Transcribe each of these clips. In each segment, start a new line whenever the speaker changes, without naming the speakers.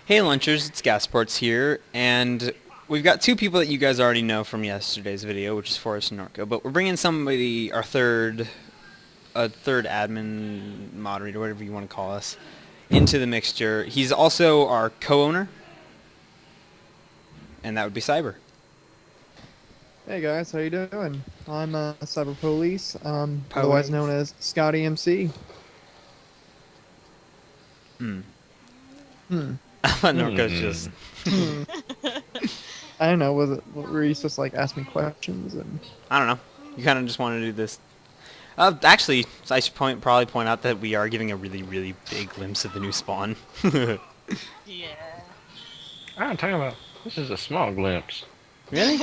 Hey Lunchers, it's Gasports here, and we've got two people that you guys already know from yesterday's video, which is Forrest and Norco, but we're bringing somebody, a third admin, moderator, whatever you want to call us, into the mixture. He's also our co-owner, and that would be Cyber.
Hey guys, how you doing? I'm Cyber Police,
Police.
otherwise known as Scotty MC.
Hmm.
Hmm.
Norco's just...
Hmm. I don't know. Were you supposed to like ask me questions and?
I don't know. You kind of just want to do this. Actually, I should probably point out that we are giving a really, really big glimpse of the new spawn.
Yeah.
I'm talking about this is a small glimpse.
Really?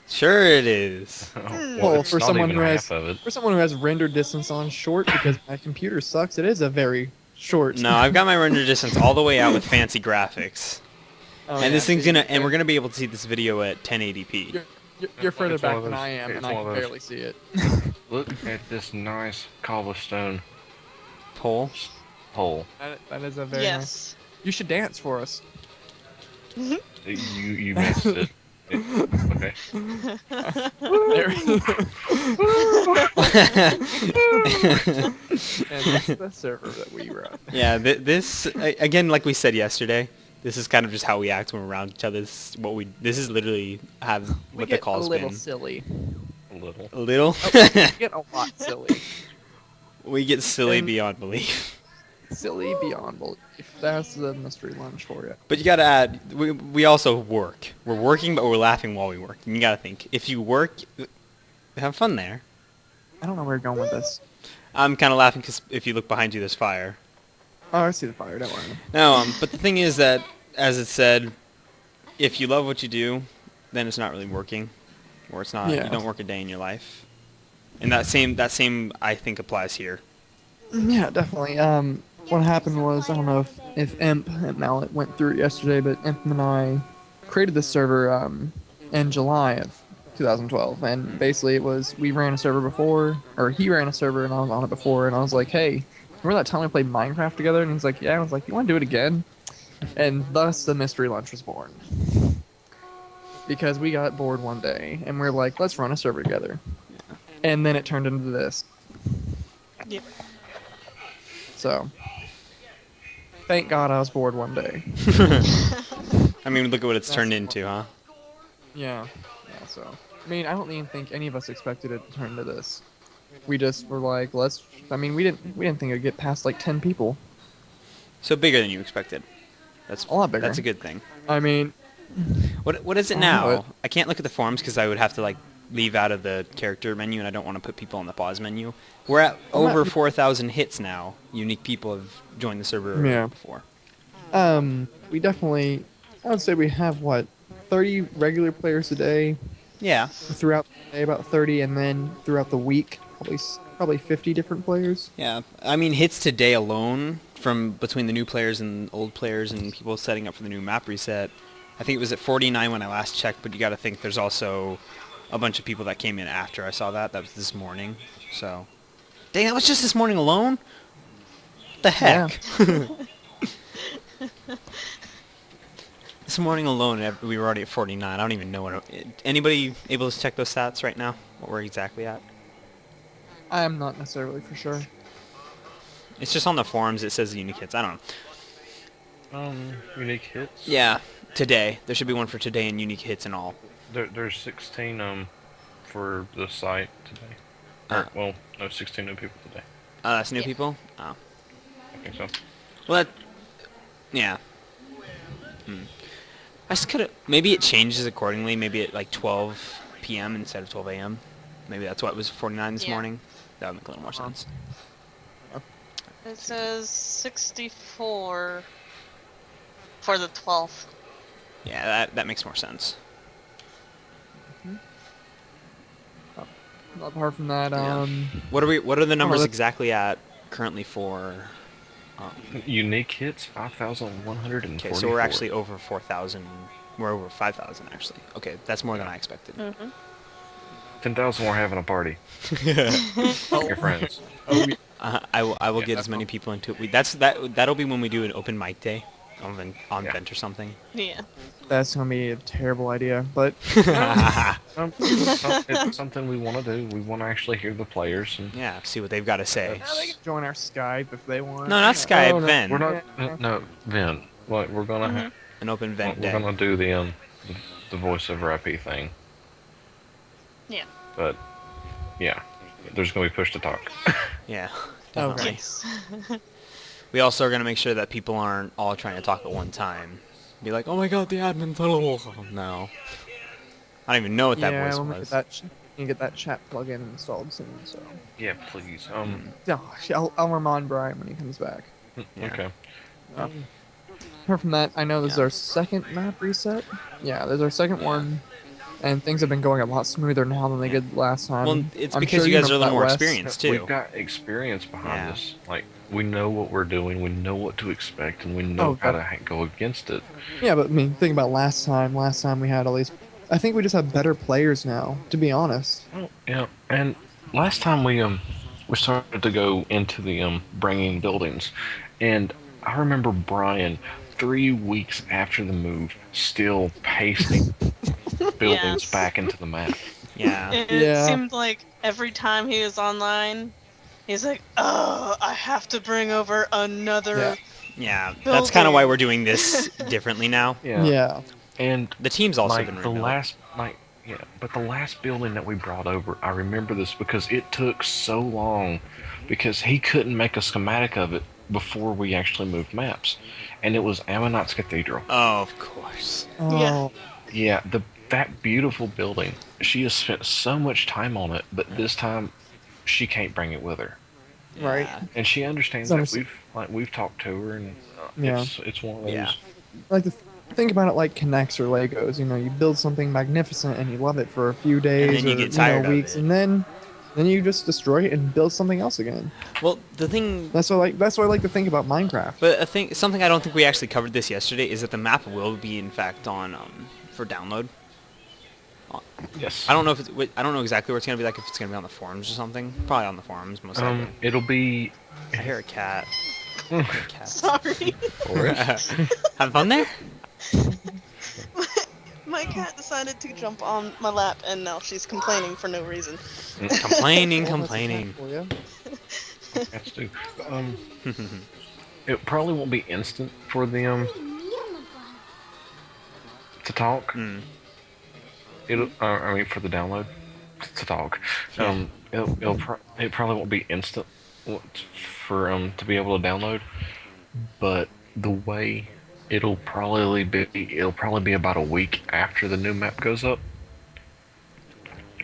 Sure it is.
Well,
it's
for
not
someone
even
who has
half of it.
render distance on short because my computer sucks, it is a very short.
No, I've got my render distance all the way out with fancy graphics.
Oh,
And
yeah,
this thing's
see,
and we're gonna be able to see this video at 1080p.
You're further
It's one
back
of
than
those-
I am,
it's
and I
one
can
of those-
barely see it.
Look at this nice cobblestone
Pole.
hole.
That is a very nice.
Yes.
You should dance for us.
You missed it. Okay.
There. And that's the server that we run.
Yeah, this again, like we said yesterday, this is kind of just how we act when we're around each other. This is literally
We
what the
get a
call's
little
been.
silly.
A little.
A little.
We get a lot silly.
We get silly
And-
beyond belief.
Silly beyond belief. That's the mystery lunch for you.
But you gotta add, we also work. We're working, but we're laughing while we work. And you gotta think, if you work, have fun there.
I don't know where you're going with this.
I'm kind of laughing because if you look behind you, there's fire.
Oh, I see the fire. Don't worry.
No, but the thing is that, as it said, if you love what you do, then it's not really working, or it's not.
Yeah.
You don't work a day in your life. And that same I think applies here.
Yeah, definitely. What happened was, I don't know if Imp and Mallet went through it yesterday, but Imp and I created this server in July of 2012, and basically it was we ran a server before, or he ran a server and I was on it before, and I was like, hey, remember that time we played Minecraft together? And he's like, yeah. I was like, you want to do it again? And thus the mystery lunch was born. Because we got bored one day, and we are like, let's run a server together. And then it turned into this.
Yep.
So, thank God I was bored one day.
I mean, look at what it's turned into, huh?
Yeah. Yeah, so. I mean, I don't even think any of us expected it to turn into this. We just were like, I mean, we didn't think it'd get past like 10 people.
So bigger than you expected. That's
A lot bigger.
That's a good thing.
I mean,
What is it
Oh,
now?
what?
I can't look at the forums because I would have to like leave out of the character menu, and I don't want to put people on the pause menu. We're at
I'm not-
over 4,000 hits now. Unique people have joined the server
Yeah.
before.
we definitely, I would say we have, 30 regular players a day
Yeah.
throughout the day, about 30, and then throughout the week, probably 50 different players.
Yeah, I mean hits today alone from between the new players and old players and people setting up for the new map reset. I think it was at 49 when I last checked, but you got to think there's also a bunch of people that came in after I saw that. That was this morning. So, dang, that was just this morning alone. What the heck? This morning alone, we were already at 49. I don't even know what. Anybody able to check those stats right now? What we're exactly at?
I am not necessarily for sure.
It's just on the forums. It says unique hits. I don't know.
Unique hits.
Yeah, today. There should be one for today and unique hits and all.
There's 16 for the site today. Well, no, 16 new people today.
Oh, that's new
Yeah.
people? Oh.
I think so.
Well, yeah. I just could have... Maybe it changes accordingly. Maybe at like 12 p.m. instead of 12 a.m. Maybe that's why it was 49 this
Yeah.
morning. That would make a little more sense.
It says 64 for the 12th.
Yeah, that makes more sense.
Apart from that,
Yeah. What are the numbers
that's-
exactly at currently for...
Unique hits 5,144.
Okay, so we're actually over 4,000. We're over 5,000 actually. Okay, that's more than I expected.
10,000. We're having a party. Your friends.
oh,
I will
Yeah,
get
that's
as many
all.
people into it. That'll be when we do an open mic day. on
Yeah.
vent or something.
Yeah.
That's gonna be a terrible idea, but
It's something we want to do. We want to actually hear the players. And
Yeah, see what they've got to say.
now they can join our Skype if they want.
No, not Skype,
Oh, no.
vent.
we're not.
Yeah.
No, Vin. Like we're gonna.
Mhm.
An open vent
We're
day.
gonna do the voice over IP thing.
Yeah.
But yeah, there's gonna be push to talk.
Yeah,
Okay.
definitely.
Yes.
We also are going to make sure that people aren't all trying to talk at one time. Be like, oh my god, the admin's... No. I don't even know what that
Yeah,
voice
we'll
was.
you can get that chat plugin installed soon. So,
Yeah, please.
yeah, I'll remind Brian when he comes back.
Yeah.
Okay.
Apart from that, I know this is
Yeah.
our second map reset. Yeah, there's our second one, and things have been going a lot smoother now than they did last time.
Well, it's
I'm
because
sure
you guys
know
are a little more
that, Wes.
experienced, too.
We've got experience behind
Yeah.
us. Like we know what we're doing. We know what to expect, and we know
Oh,
how to go against it.
Yeah, but I mean, think about last time. Last time we had all these. I think we just have better players now, to be honest.
Oh, yeah. And last time we started to go into the bringing buildings, and I remember Brian 3 weeks after the move still pasting buildings
Yes.
back into the map.
Yeah.
It
Yeah.
seemed like every time he was online, he's like, "Oh, I have to bring over another."
Yeah.
Yeah, that's kind of
Building.
why we're doing this differently now.
Yeah.
And
The team's also
like
been
the
rebuilt.
last but the last building that we brought over, I remember this because it took so long because he couldn't make a schematic of it before we actually moved maps, and it was Ammonite's Cathedral.
Oh, of course.
Oh,
Yeah, that beautiful building. She has spent so much time on it, but this time she can't bring it with her,
Right.
Yeah.
and she understands
It's
that we've talked to her, and
Yeah.
it's one of those.
Yeah.
like think about it like Connects or Legos. You know, you build something magnificent and you love it for a few days
then you
or
get tired of
weeks,
it.
and then you just destroy it and build something else again.
Well, the thing...
That's what I like to think about Minecraft.
But something I don't think we actually covered this yesterday is that the map will be, in fact, on for download.
Yes.
I don't know if I don't know exactly where it's gonna be. Like if it's gonna be on the forums or something. Probably on the forums, most likely.
It'll be.
I hear a cat. I hear a cat.
Sorry,
Have fun there.
my cat decided to jump on my lap, and now she's complaining for no reason.
Complaining,
Well, that's a
complaining.
cat for ya.
Has to. It probably won't be instant for them to talk.
Mm.
It'll. I mean, for the download to talk. It probably won't be instant for to be able to download. But the way it'll probably be about a week after the new map goes up,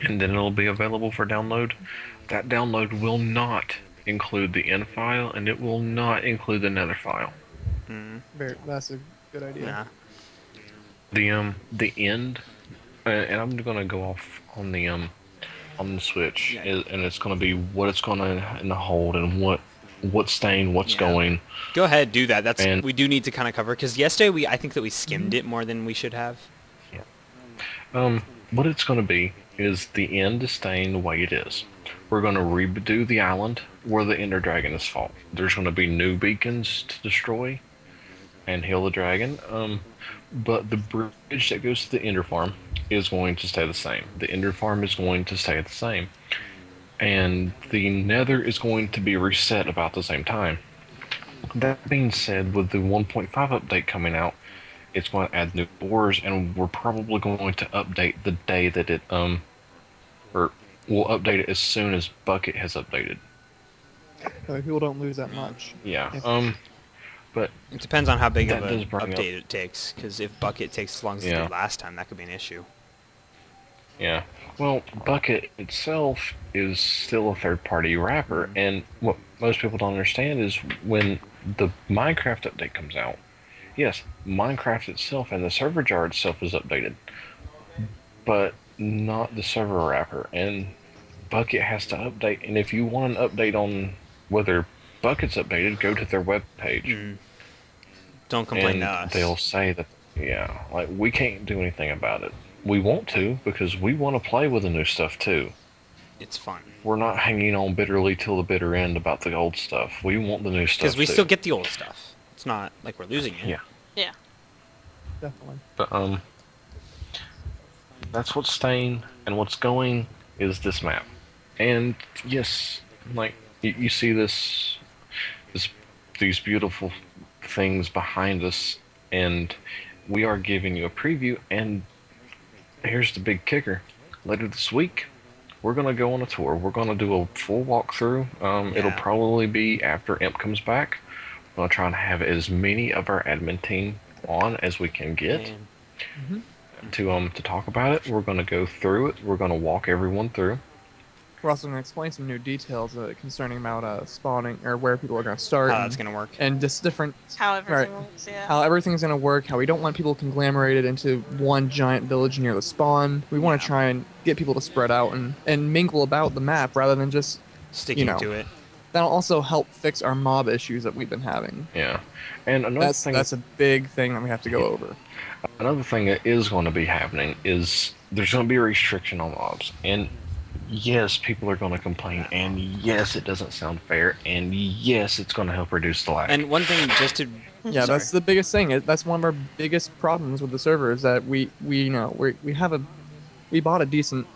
and then it'll be available for download. That download will not include the end file, and it will not include the nether file.
Mm.
That's a good idea.
Yeah.
The end, and I'm gonna go off on the switch,
Yeah.
and it's gonna be what it's gonna hold and what's staying, what's
Yeah.
going.
Go ahead, do that. That's
And-
we do need to kind of cover because yesterday I think that we skimmed it more than we should have.
What it's gonna be is the end is staying the way it is. We're gonna redo the island where the Ender Dragon is fought. There's gonna be new beacons to destroy and heal the dragon. But the bridge that goes to the Ender Farm is going to stay the same. The Ender Farm is going to stay the same. And the Nether is going to be reset about the same time. That being said, with the 1.5 update coming out, it's going to add new doors, and we're probably going to update the day that it or we'll update it as soon as Bucket has updated.
So people don't lose that much.
Yeah.
Yeah.
But
It depends on how big of
That
an
does bring up-
update it takes. Because if Bucket takes as long as it
Yeah.
did last time, that could be an issue.
yeah, well, Bucket itself is still a third-party wrapper, and what most people don't understand is when the Minecraft update comes out, yes, Minecraft itself and the server jar itself is updated, but not the server wrapper, and Bucket has to update, and if you want an update on whether Bucket's updated, go to their webpage.
Mm. Don't complain
and
to us.
they'll say that, yeah, like we can't do anything about it. We want to because we want to play with the new stuff too.
It's fun.
We're not hanging on bitterly till the bitter end about the old stuff. We want the new stuff
Because we
too.
still get the old stuff. It's not like we're losing it.
Yeah.
Yeah.
Definitely.
But that's what's staying and what's going is this map. And yes, like you see this these beautiful things behind us, and we are giving you a preview. And here's the big kicker: later this week, we're gonna go on a tour. We're gonna do a full walkthrough. It'll
Yeah.
probably be after Imp comes back. We're gonna try and have as many of our admin team on as we can get
Man.
to talk about it. We're gonna go through it. We're gonna walk everyone through.
We're also going to explain some new details concerning about spawning or where people are going to start.
How that's gonna work.
And just different
How everything
Right.
works, yeah.
how everything's going to work, how we don't want people conglomerated into one giant village near the spawn. We want to
Yeah.
try and get people to spread out and mingle about the map rather than just,
Sticking
know.
to it.
that'll also help fix our mob issues that we've been having.
Yeah, and another
That's a big thing that we have to go over.
another thing that is going to be happening is there's going to be a restriction on mobs. And yes, people are going to complain, and yes, it doesn't sound fair, and yes, it's going to help reduce the lag.
And one thing, just to
Yeah,
Sorry.
that's the biggest thing. That's one of our biggest problems with the server is that we bought a decent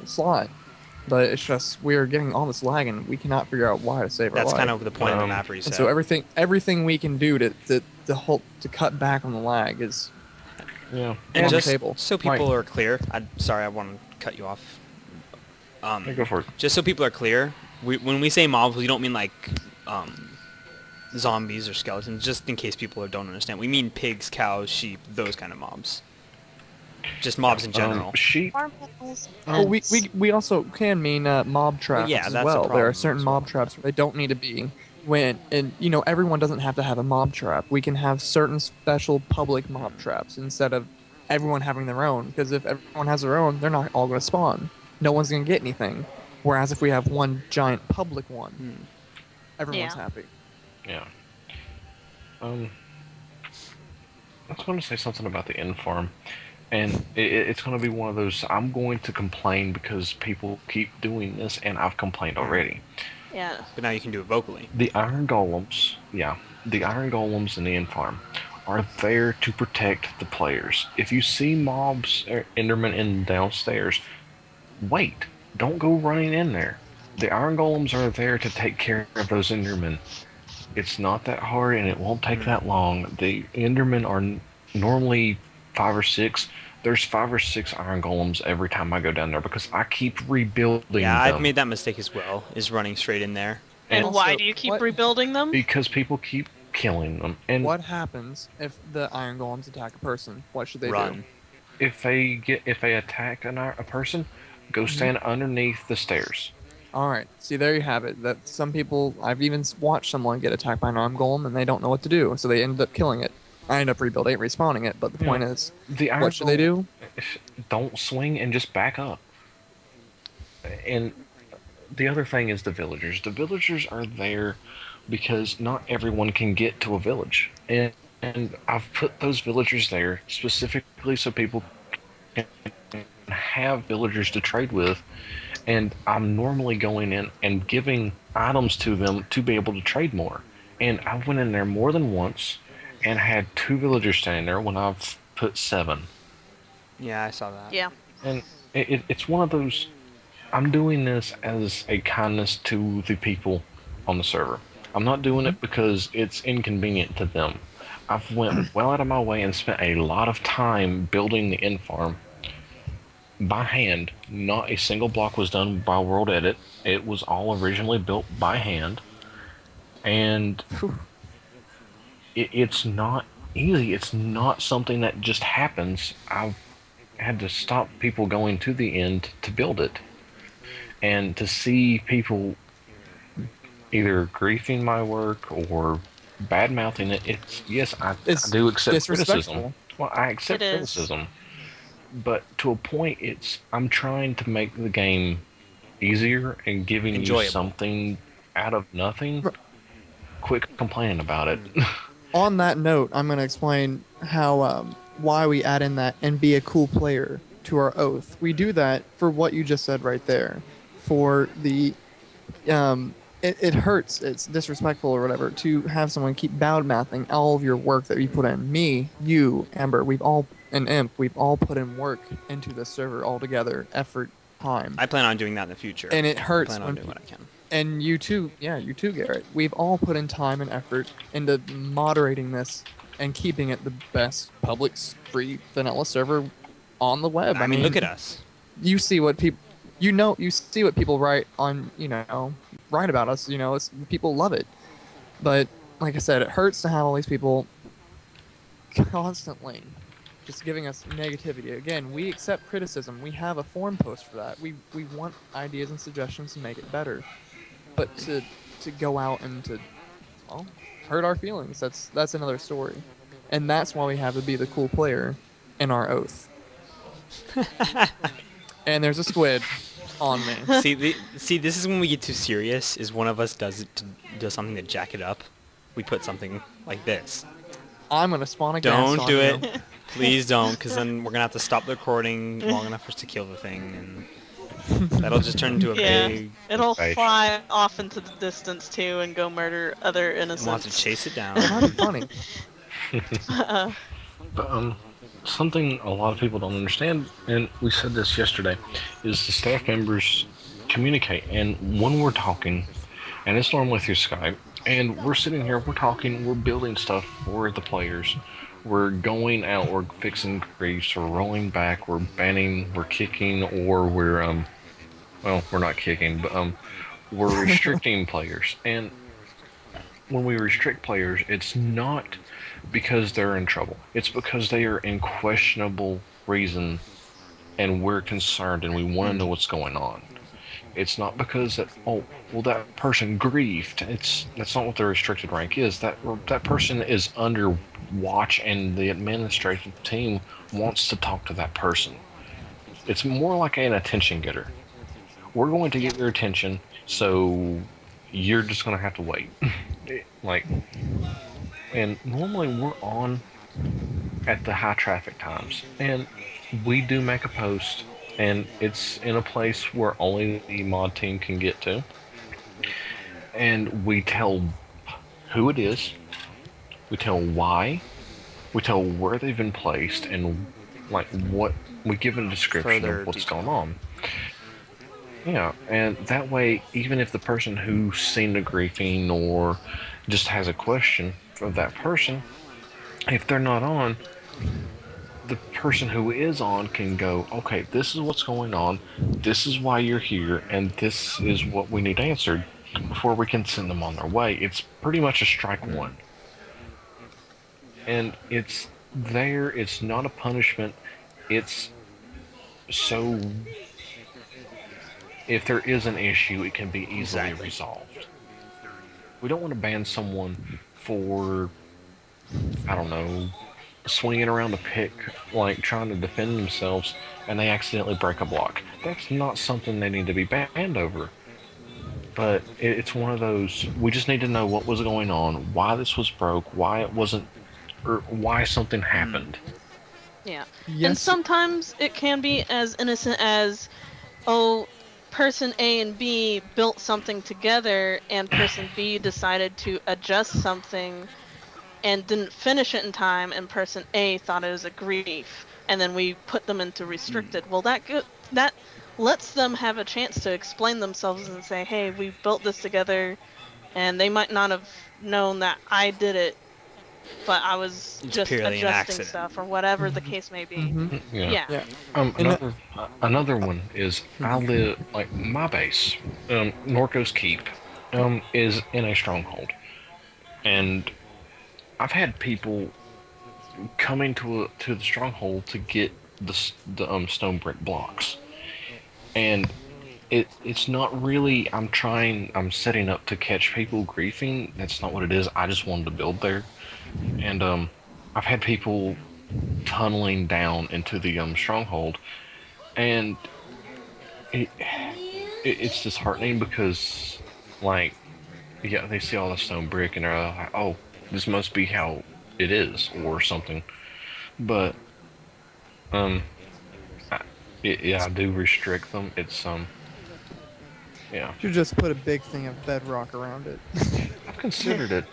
slot, but it's just we are getting all this lag and we cannot figure out why to save our
that's
life.
kind of the point of the
Um,
map
And
reset.
so everything we can do to cut back on the lag is
yeah,
and
on the
just
table.
so people are clear, sorry, I want to cut you off.
yeah, go for it.
Just so people are clear, when we say mobs, we don't mean like zombies or skeletons. Just in case people don't understand, we mean pigs, cows, sheep, those kind of mobs. Just mobs in general.
Sheep.
Farm animals.
Oh, we also can mean mob traps
yeah,
as
that's a
well. There
problem
are certain
as
mob
well.
traps where they don't need to be. And everyone doesn't have to have a mob trap. We can have certain special public mob traps instead of everyone having their own. Because if everyone has their own, they're not all going to spawn. No one's going to get anything. Whereas if we have one giant public one, everyone's
Yeah.
happy.
Yeah. I was going to say something about the end farm, and it's going to be one of those. I'm going to complain because people keep doing this, and I've complained already.
Yeah.
But now you can do it vocally.
The iron golems, the iron golems in the end farm are there to protect the players. If you see mobs or endermen in downstairs, wait. Don't go running in there. The iron golems are there to take care of those endermen. It's not that hard, and it won't take that long. The endermen are normally 5 or 6. There's 5 or 6 iron golems every time I go down there because I keep rebuilding
Yeah,
them.
I've made that mistake as well. Is running straight in there.
And
Also,
why do you keep
what-
rebuilding them?
because people keep killing them. And
What happens if the iron golems attack a person? What should they
Run.
do?
if they attack a person, go stand underneath the stairs.
All right. See, there you have it. That some people, I've even watched someone get attacked by an arm golem and they don't know what to do, so they end up killing it. I end up respawning it, but the point is,
The iron
what should they do?
Don't swing and just back up. And the other thing is the villagers. The villagers are there because not everyone can get to a village. And I've put those villagers there specifically so people can have villagers to trade with. And I'm normally going in and giving items to them to be able to trade more. And I went in there more than once and had 2 villagers standing there when I've put 7.
Yeah, I saw that.
Yeah.
And it's one of those. I'm doing this as a kindness to the people on the server. I'm not doing it because it's inconvenient to them. I've went well out of my way and spent a lot of time building the end farm by hand. Not a single block was done by World Edit. It was all originally built by hand. And it's not easy. It's not something that just happens. I've had to stop people going to the end to build it. And to see people either griefing my work or bad mouthing it, I
It's
do accept
disrespectful.
criticism. Well, I accept
It is.
criticism. But to a point, I'm trying to make the game easier and giving
Enjoyable.
you something out of nothing. Quit complaining about it.
On that note, I'm going to explain how why we add in that and be a cool player to our oath. We do that for what you just said right there. For the it hurts. It's disrespectful or whatever to have someone keep bad mouthing all of your work that you put in. Me, you, Amber, and Imp, we've all put in work into this server all together, effort, time,
I plan on doing that in the future.
and it
I
hurts
plan on
when.
doing what I can.
And you too, yeah, you too, Garrett. We've all put in time and effort into moderating this and keeping it the best public, free, vanilla server on the web.
I mean, look at us.
You see what people, you see what people write on, write about us. People love it. But like I said, it hurts to have all these people constantly just giving us negativity. Again, we accept criticism. We have a forum post for that. We want ideas and suggestions to make it better. But to go out and to, well, hurt our feelings, that's another story. And that's why we have to be the cool player in our oath. And there's a squid on me.
See, this is when we get too serious. Is one of us does something to jack it up? We put something like this.
I'm gonna spawn a gas
Don't
on
do
you.
it. Please don't, because then we're gonna have to stop the recording long enough for us to kill the thing, and that'll just turn into a
Yeah,
big.
it'll
Right.
fly off into the distance too and go murder other
We'll have to
innocents.
chase it down.
That'd be funny.
But something a lot of people don't understand, and we said this yesterday, is the staff members communicate. And when we're talking, and it's normally through Skype, and we're sitting here, we're talking, we're building stuff for the players. We're going out, we're fixing griefs, we're rolling back, we're banning, we're kicking, or we're well, we're not kicking, but we're restricting players. And when we restrict players, it's not because they're in trouble. It's because they are in questionable reason, and we're concerned and we want to know what's going on. It's not because that person grieved. That's not what the restricted rank is. That person is under watch, and the administrative team wants to talk to that person. It's more like an attention getter. We're going to get your attention, so you're just going to have to wait. And normally we're on at the high traffic times, and we do make a post, and it's in a place where only the mod team can get to, and we tell who it is, we tell why, we tell where they've been placed, and what we give a description
Further
of what's
detail.
going on. Yeah, and that way, even if the person who's seen the griefing or just has a question of that person, if they're not on, the person who is on can go, okay, this is what's going on, this is why you're here, and this is what we need answered before we can send them on their way. It's pretty much a strike one. And it's there, it's not a punishment, it's so if there is an issue, it can be easily
Exactly.
resolved. We don't want to ban someone for, I don't know, swinging around a pick, like trying to defend themselves, and they accidentally break a block. That's not something they need to be banned over. But it's one of those, we just need to know what was going on, why this was broke, why it wasn't, or why something happened.
Yeah. And
Yes.
sometimes it can be as innocent as, oh, person A and B built something together, and person B decided to adjust something and didn't finish it in time, and person A thought it was a grief, and then we put them into restricted. Well, that lets them have a chance to explain themselves and say, hey, we built this together, and they might not have known that I did it, but I was
It's
just
purely an
adjusting
accident.
stuff, or whatever the case may be.
Mhm.
Yeah.
Yeah.
Another one is I live like my base, Norco's Keep, is in a stronghold, and I've had people coming to the stronghold to get the stone brick blocks, and it's not really. I'm setting up to catch people griefing. That's not what it is. I just wanted to build there, and I've had people tunneling down into the stronghold, and it's disheartening because, like, yeah, they see all the stone brick and they're like, oh, this must be how it is or something. But I do restrict them. It's Yeah,
Should just put a big thing of bedrock around it.
I've considered it.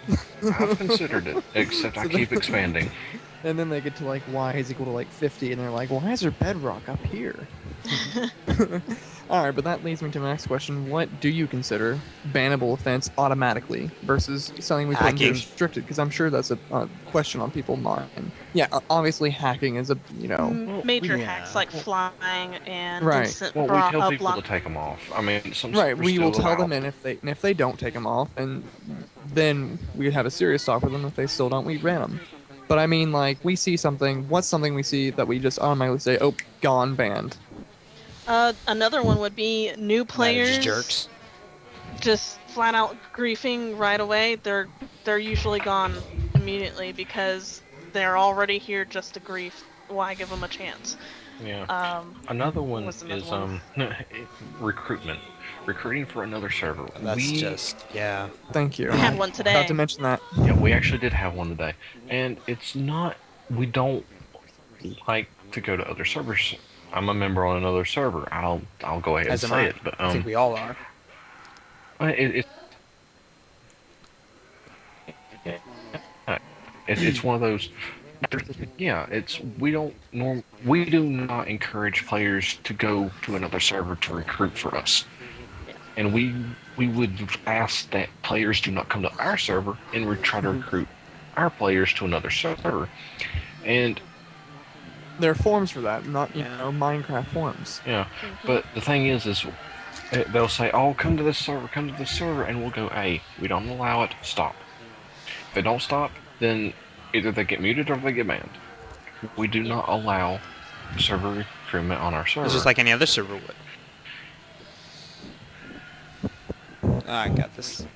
I've considered it, except I
So
keep
then-
expanding.
And then they get to like y is equal to like 50, and they're like, why is there bedrock up here? All right, but that leads me to my next question. What do you consider bannable offense automatically versus something we put into
Hacking.
restricted? Because I'm sure that's a question on people's mind. Yeah, obviously hacking is a
Major
yeah.
hacks like flying and
Right.
instant
Well, we
bro-
tell people
block.
to take them off. I mean, some
right.
servers
We will
still
tell
allow-
them, and if they don't take them off, and then we'd have a serious talk with them. If they still don't, we ban them. But I mean, like we see something. What's something we see that we just automatically say, oh, gone, banned?
Another one would be new players
jerks.
just flat out griefing right away. They're usually gone immediately because they're already here just to grief. Why give them a chance?
Yeah. Another one
what's another
is
one?
recruitment. Recruiting for another server.
That's
we,
just yeah.
Thank you.
I had one today.
Forgot to mention that.
Yeah, we actually did have one today, and it's not. We don't like to go to other servers. I'm a member on another server. I'll go ahead
As
and
am I.
say it, but
I think we all are.
It's one of those. Yeah, we do not encourage players to go to another server to recruit for us, and we would ask that players do not come to our server and we try to recruit our players to another server, and
There are forms for that, not
Yeah.
Minecraft forms.
yeah. But the thing is they'll say, "Oh, come to this server," and we'll go, "Hey, we don't allow it. Stop." If they don't stop, then either they get muted or they get banned. We do not allow server recruitment on our server.
It's just like any other server would. I got this.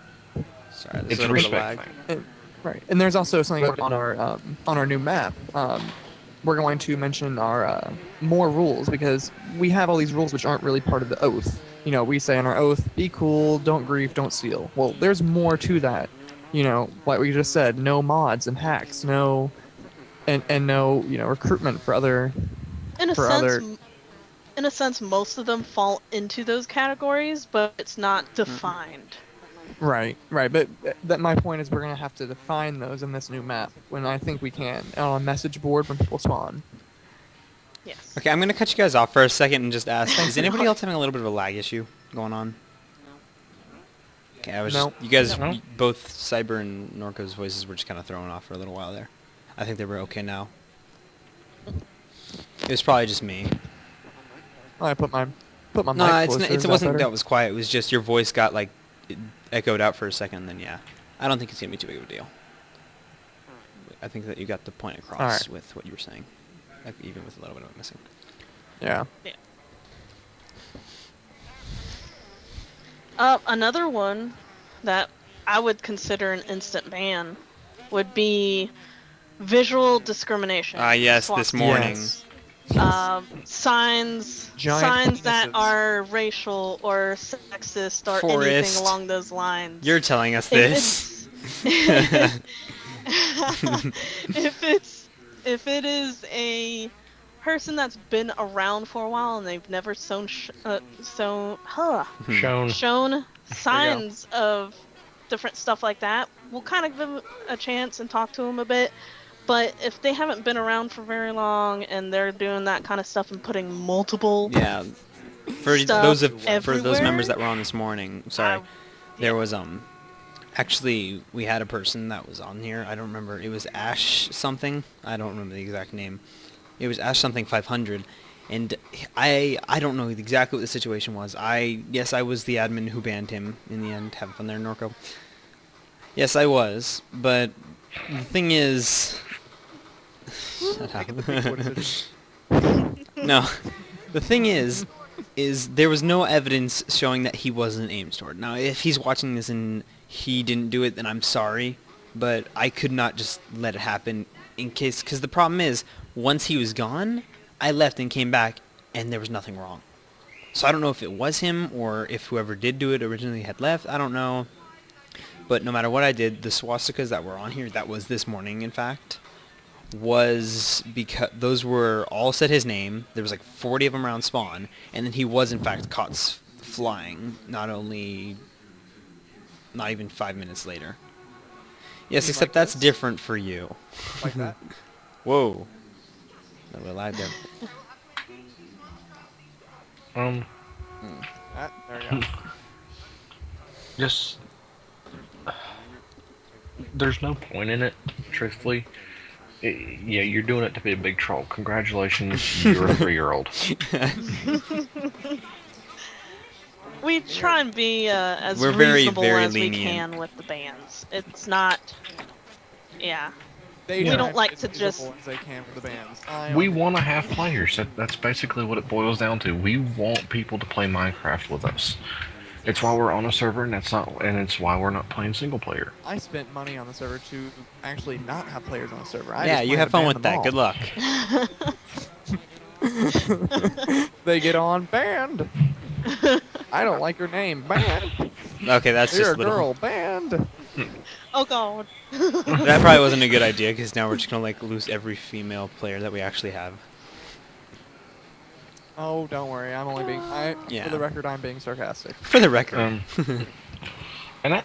Sorry, there's
It's
a
a
little bit of
respect
lag.
thing.
And, right, and there's also something on our new map. We're going to mention our more rules because we have all these rules which aren't really part of the oath. We say in our oath, be cool, don't grief, don't steal. Well, there's more to that. Like we just said, no mods and hacks, no, and no, recruitment for other.
In a
for
sense,
other-
in a sense, most of them fall into those categories, but it's not defined.
Right. But that my point is we're gonna have to define those in this new map when I think we can on a message board when people spawn.
Yes.
Okay, I'm gonna cut you guys off for a second and just ask: is anybody else having a little bit of a lag issue going on? Okay, I was
No.
just, you guys,
No.
both Cyber and Norco's voices were just kind of thrown off for a little while there. I think they were okay now. It was probably just me.
I put my
No,
mic
it's
closer.
n-
Is
it wasn't
better?
that was quiet. It was just your voice got like it echoed out for a second. And then yeah, I don't think it's gonna be too big of a deal. I think that you got the point across
Alright.
with what you were saying, like, even with a little bit of it missing.
Yeah.
Another one that I would consider an instant ban would be visual discrimination.
Yes, this morning.
Yes.
Signs
Giant
signs that
penises.
are racial or sexist or
Forest.
anything along those lines.
You're telling us
If
this.
if it is a person that's been around for a while and they've never shown signs of different stuff like that, we'll kind of give them a chance and talk to them a bit. But if they haven't been around for very long and they're doing that kind of stuff and putting multiple
Yeah. For
stuff
those for those
everywhere,
members that were on this morning, sorry,
I-
there was actually we had a person that was on here. I don't remember. It was Ash something. I don't remember the exact name. It was Ash something 500, and I don't know exactly what the situation was. Yes, I was the admin who banned him in the end. Have fun there, Norco. Yes, I was, but the thing is. Shut up. No, the thing is there was no evidence showing that he wasn't aim stored. Now, if he's watching this and he didn't do it, then I'm sorry, but I could not just let it happen because the problem is, once he was gone, I left and came back, and there was nothing wrong. So I don't know if it was him or if whoever did do it originally had left. I don't know. But no matter what I did, the swastikas that were on here, that was this morning, in fact, was because those were all said his name. There was like 40 of them around spawn, and then he was in fact caught flying, not even 5 minutes later. Yes,
mean
except
like
that's
this?
different for you.
Like that.
Whoa. No, we lied there.
Um,
There you go.
just there's no point in it, truthfully. Yeah, you're doing it to be a big troll. Congratulations, you're a 3-year-old.
We try and be as
We're very,
reasonable
very
as we
lenient.
can with the bans. It's not. Yeah.
They
We
try
don't
and
like
be as
to just-
reasonable as they can for the bands.
We want to have players. That's basically what it boils down to. We want people to play Minecraft with us. It's why we're on a server, and it's why we're not playing single player.
I spent money on the server to actually not have players on the server. I
Yeah,
just
you
wanted
have
to
fun
ban
with
them
that.
all.
Good luck.
They get on banned. I don't like your name. Banned.
Okay, that's
You're
just
a
little.
girl. Banned.
Oh God.
That probably wasn't a good idea because now we're just gonna like lose every female player that we actually have.
Oh, don't worry. I'm only being.
Yeah.
For the record, I'm being sarcastic.
For the record.
And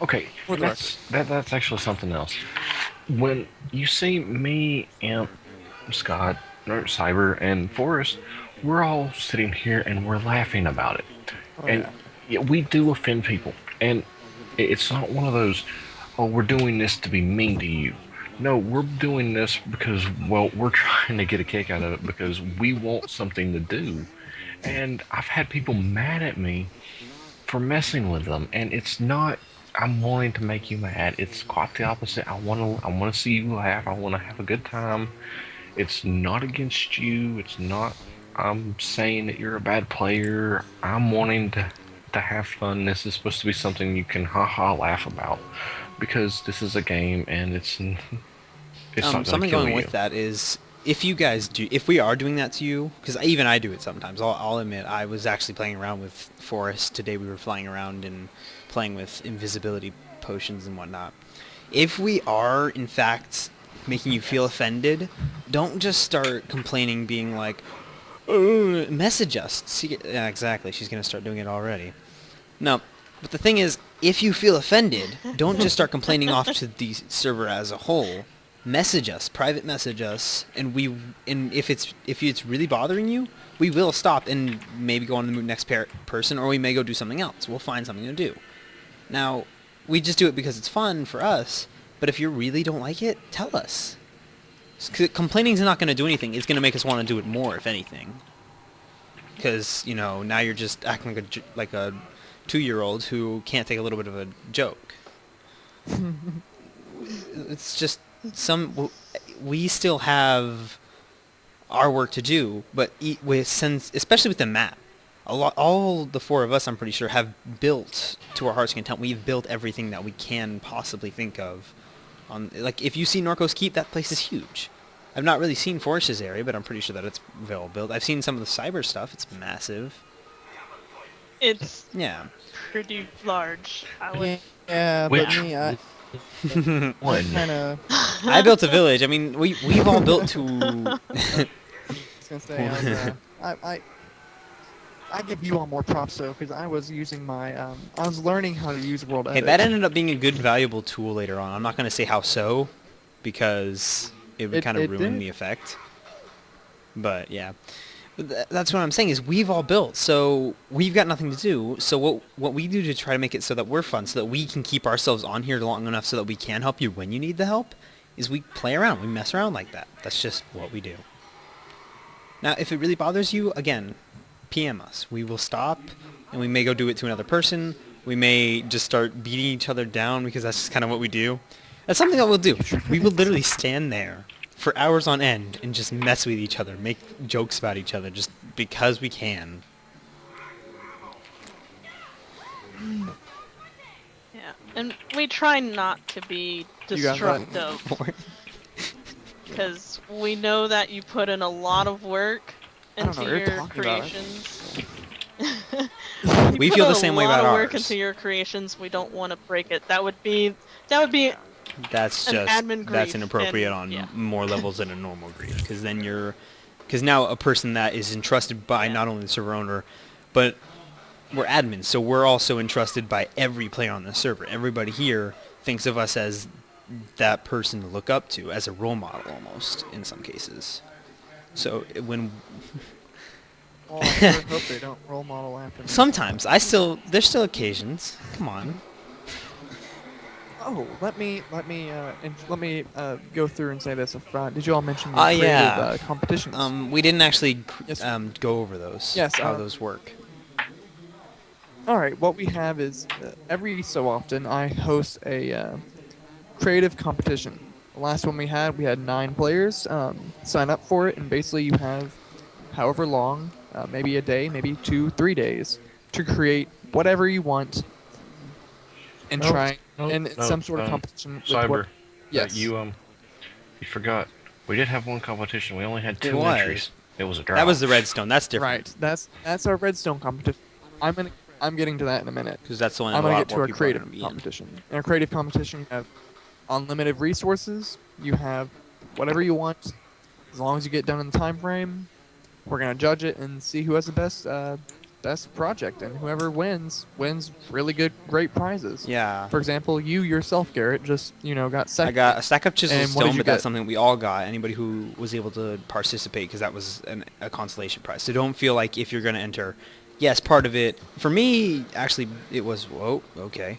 okay,
For the
that's actually something else. When you see me, Imp, Scott, Cyber, and Forrest, we're all sitting here and we're laughing about it.
Oh,
And
yeah.
yeah, we do offend people, and it's not one of those, oh, we're doing this to be mean to you. No, we're doing this because, well, we're trying to get a kick out of it because we want something to do. And I've had people mad at me for messing with them, and it's not, I'm wanting to make you mad. It's quite the opposite. I want to see you laugh. I want to have a good time. It's not against you. It's not, I'm saying that you're a bad player. I'm wanting to have fun. This is supposed to be something you can laugh about, because this is a game and it's not gonna
Something
kill
going
you.
with that is if we are doing that to you, because even I do it sometimes. I'll admit I was actually playing around with Forrest today. We were flying around and playing with invisibility potions and whatnot. If we are in fact making you feel offended, don't just start complaining, being like, message us. See, yeah, exactly. She's gonna start doing it already. No, but the thing is, if you feel offended, don't just start complaining off to the server as a whole. Message us, private message us, and if it's really bothering you, we will stop and maybe go on to the next person, or we may go do something else. We'll find something to do. Now, we just do it because it's fun for us. But if you really don't like it, tell us. Complaining is not going to do anything. It's going to make us want to do it more, if anything. Because, now you're just acting like a 2-year-old who can't take a little bit of a joke. It's just we still have our work to do, but especially with the map, all the 4 of us, I'm pretty sure, have built to our heart's content. We've built everything that we can possibly think of. Like, if you see Norco's Keep, that place is huge. I've not really seen Forrest's area, but I'm pretty sure that it's well built. I've seen some of the cyber stuff. It's massive.
It's
Yeah.
pretty large. I would.
Yeah, but
Which-
me, I
One.
kind of.
I built a village. I mean, we've all built to...
I was gonna say, I give you all more props though, because I was using my, I was learning how to use World
Hey,
Edit.
that ended up being a good, valuable tool later on. I'm not going to say how so, because it would kind of
it
ruin
did.
the effect. But, yeah. But that's what I'm saying, is we've all built, so we've got nothing to do. So what we do to try to make it so that we're fun, so that we can keep ourselves on here long enough so that we can help you when you need the help, is we play around. We mess around like that. That's just what we do. Now, if it really bothers you, again, PM us. We will stop, and we may go do it to another person. We may just start beating each other down, because that's just kind of what we do. That's something that we'll do. We will literally stand there for hours on end and just mess with each other, make jokes about each other, just because we can.
Yeah, and we try not to be
You got that?
destructive because we know that you put in a lot of work
I don't
into
know what you're
your
talking about.
creations.
We feel the same way about
A lot of work
ours.
into your creations. We don't want to break it. That would be
That's
an
just
admin
that's
grief,
inappropriate
and-
on
yeah.
more levels than a normal grief, because now a person that is entrusted by not only the server owner, but we're admins, so we're also entrusted by every player on the server. Everybody here thinks of us as that person to look up to, as a role model almost in some cases. So when
Well, I sure hope they don't role model after me.
sometimes there's still occasions. Come on.
Oh, let me go through and say this up front. Did you all mention your creative
Yeah.
competitions?
We didn't actually
Yes.
go over those.
Yes,
How those work.
All right, what we have is every so often I host a creative competition. The last one we had 9 players sign up for it, and basically you have however long, maybe a day, maybe 2, 3 days, to create whatever you want and
Nope,
try
nope,
and
nope,
some sort of competition. With
Cyber.
what, yes.
You forgot. We did have one competition. We only had
It
2
was.
entries. It was a draw.
That was the redstone. That's different.
Right. That's our redstone competition. I'm getting to that in a minute.
Because that's the one
I'm
a
gonna
lot
get to
more
our
people are
creative
gonna be in.
competition. In our creative competition, you have unlimited resources. You have whatever you want, as long as you get done in the time frame. We're gonna judge it and see who has the best project, and whoever wins really great prizes.
Yeah.
For example, you yourself, Garrett, just got
I
second.
got a stack of chiseled
And what did
stone,
you
but that's
get?
something we all got. Anybody who was able to participate, because that was a consolation prize. So don't feel like if you're going to enter, yes, part of it. For me, actually, it was, whoa, okay.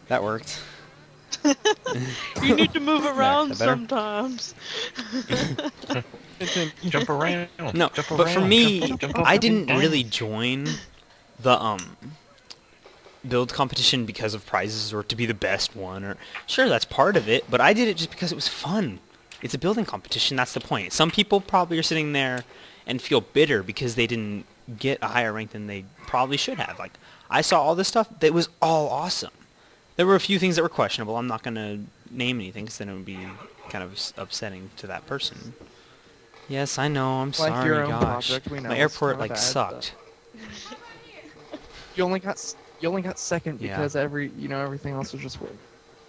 That worked.
You need to move around
that better?
sometimes.
Jump around.
No,
jump
but for
around,
me,
jump up
I
and
didn't
down.
really join the build competition because of prizes or to be the best one. Or sure, that's part of it, but I did it just because it was fun. It's a building competition. That's the point. Some people probably are sitting there and feel bitter because they didn't get a higher rank than they probably should have. Like, I saw all this stuff that was all awesome. There were a few things that were questionable. I'm not going to name anything because then it would be kind of upsetting to that person. Yes, I know. I'm
Like
sorry,
your own
gosh.
project, we know
My
it's
airport
kinda
like
bad,
sucked.
You only got second
Yeah.
because everything else was just weird.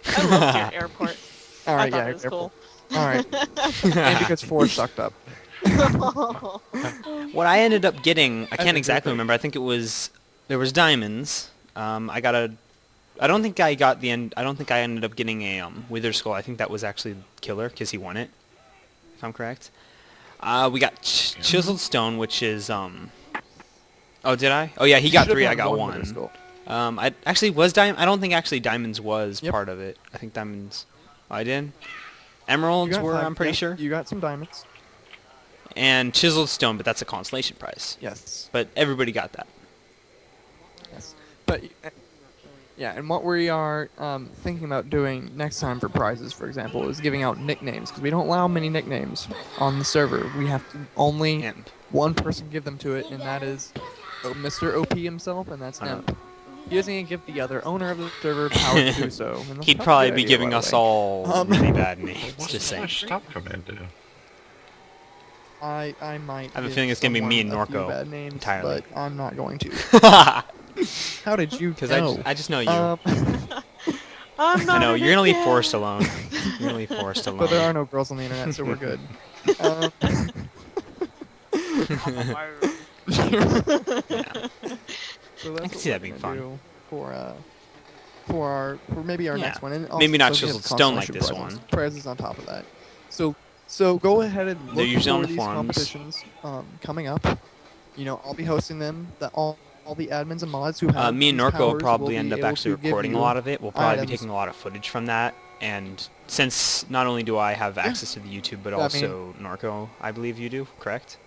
I loved your airport.
All
I
right,
thought
yeah,
it was
airport.
cool.
All right, and because 4 sucked up.
What I ended up getting, I
That's
can't
a
exactly
good thing.
remember. I think there was diamonds. I don't think I got the end. I don't think I ended up getting a Wither Skull. I think that was actually Killer because he won it, if I'm correct. We got Chiseled Stone, which is Oh, did I? Oh yeah, he got
Should've
3. I
gotten
got
one Wither
1.
Skull.
I actually was Diamond. I don't think actually Diamonds was
Yep.
part of it. I think Diamonds. Oh, I did.
You
Emeralds
got
were.
5,
I'm pretty
yeah,
sure.
You got some diamonds.
And Chiseled Stone, but that's a consolation prize.
Yes.
But everybody got that.
Yes. But yeah, and what we are thinking about doing next time for prizes, for example, is giving out nicknames because we don't allow many nicknames on the server. We have to only
Imp.
one person give them to it, and that is Mr. OP himself, and that's
I know.
Imp. He doesn't even give the other owner of the server power to do so. And that's
He'd
not a
probably
good
be
idea,
giving
by the
us
way.
all really bad names.
What's
Just
the
saying.
stop command do?
I might.
I have a
give
feeling it's gonna be me and
someone a few
Norco
bad names,
entirely.
but I'm not going to.
Because
How did you know?
I just know you.
I'm
I
not
know
an
you're gonna leave
idiot.
Forrest alone. You're gonna leave Forrest alone.
But there are no girls on the internet, so we're good. Um,
Yeah.
So that's
I can
what
see that
we're
being
gonna
fun.
do for maybe our
Yeah.
next one. And
Maybe not
also give
chiseled stone like
consolation
this
prizes.
one.
Prizes on top of that. So go ahead and
They're
look
usually on
for
the
these
forums.
competitions coming up. I'll be hosting them. All the admins and mods who have
Me and
these
Norco will
powers
probably
be
end up
able
actually
to give
recording a
you
lot of it. We'll probably be
items.
taking a lot of footage from that. And since not only do I have access to the YouTube, but
I mean-
also Norco, I believe you do, correct?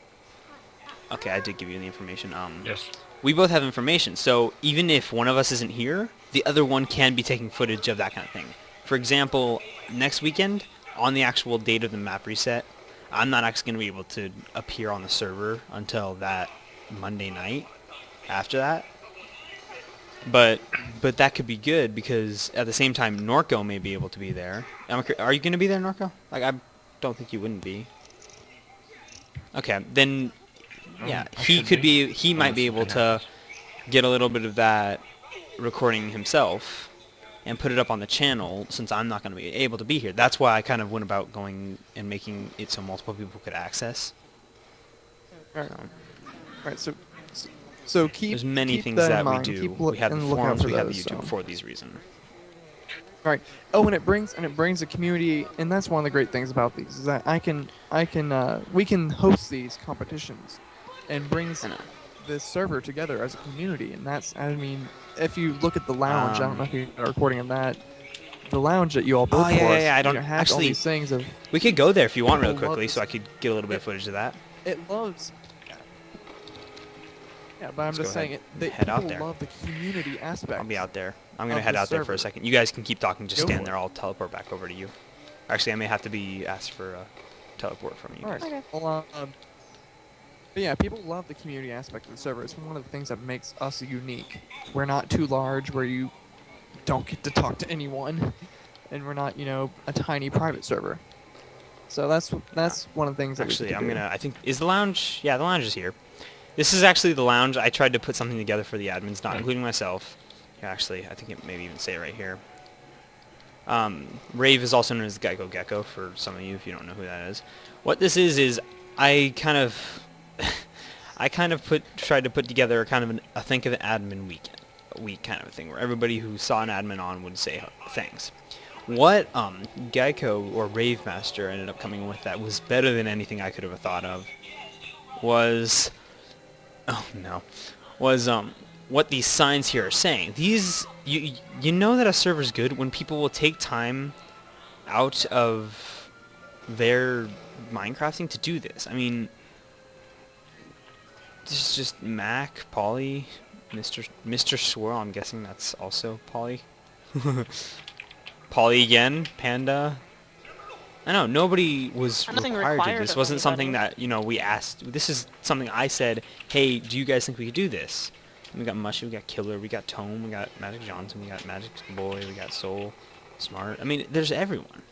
Okay, I did give you the information.
Yes.
We both have information, so even if one of us isn't here, the other one can be taking footage of that kind of thing. For example, next weekend, on the actual date of the map reset, I'm not actually going to be able to appear on the server until that Monday night after that. But that could be good because at the same time, Norco may be able to be there. Are you going to be there, Norco? Like, I don't think you wouldn't be. Okay, then yeah,
I
he
should
could
be.
be. He might be able
Unless
to
something
get a little bit of that recording himself and put it up on the channel since I'm not going to be able to be here. That's why I kind of went about going and making it so multiple people could access.
Alright. Right. So So keep
There's many
keep
things
that in
that we
mind.
do.
Keep
We have the
and look out
forums,
for
we have the
those,
YouTube
so.
for these reasons.
Right. Oh, and it brings the community, and that's one of the great things about these is that we can host these competitions, and brings
I know.
this server together as a community, and that's I mean, if you look at the lounge, I don't know if you got a recording of that. The lounge that you all built
Oh, yeah,
for
yeah,
us,
yeah, I don't-
has all
actually-
these things of
We could go there if you want real
People love
quickly,
this.
so I could get a little bit of footage of that.
it loves. Yeah, but I'm
Let's go
just saying
ahead.
it.
Head out
People
there.
love the community aspect.
I'll be out there. I'm gonna
of
head
the
out there for a
server.
second. You guys can keep talking. Just
Go
stand
for
there.
it.
I'll teleport back over to you. Actually, I may have to be asked for a teleport from you.
All right.
Okay.
Well, but yeah, people love the community aspect of the server. It's one of the things that makes us unique. We're not too large where you don't get to talk to anyone, and we're not, a tiny private server. So that's one of the things that we
Actually,
get to
I'm
do.
gonna. I think is the lounge. Yeah, the lounge is here. This is actually the lounge. I tried to put something together for the admins, not including myself. Here, actually, I think it maybe even say it right here. Rave is also known as Geico Gecko for some of you if you don't know who that is. What this is I kind of tried to put together kind of a think of an admin week kind of a thing where everybody who saw an admin on would say thanks. What Geico or Rave Master ended up coming with that was better than anything I could have thought of was what these signs here are saying. These you know that a server's good when people will take time out of their Minecrafting to do this. I mean, this is just Mac, Polly, Mr. Swirl. I'm guessing that's also Polly. Polly again, Panda. I know nobody was
Nothing
required to.
required
This
of
wasn't something
anybody.
that we asked. This is something I said. Hey, do you guys think we could do this? And we got Mushy, we got Killer, we got Tome, we got Magic Johnson, we got Magic Boy, we got Soul, Smart. I mean, there's everyone.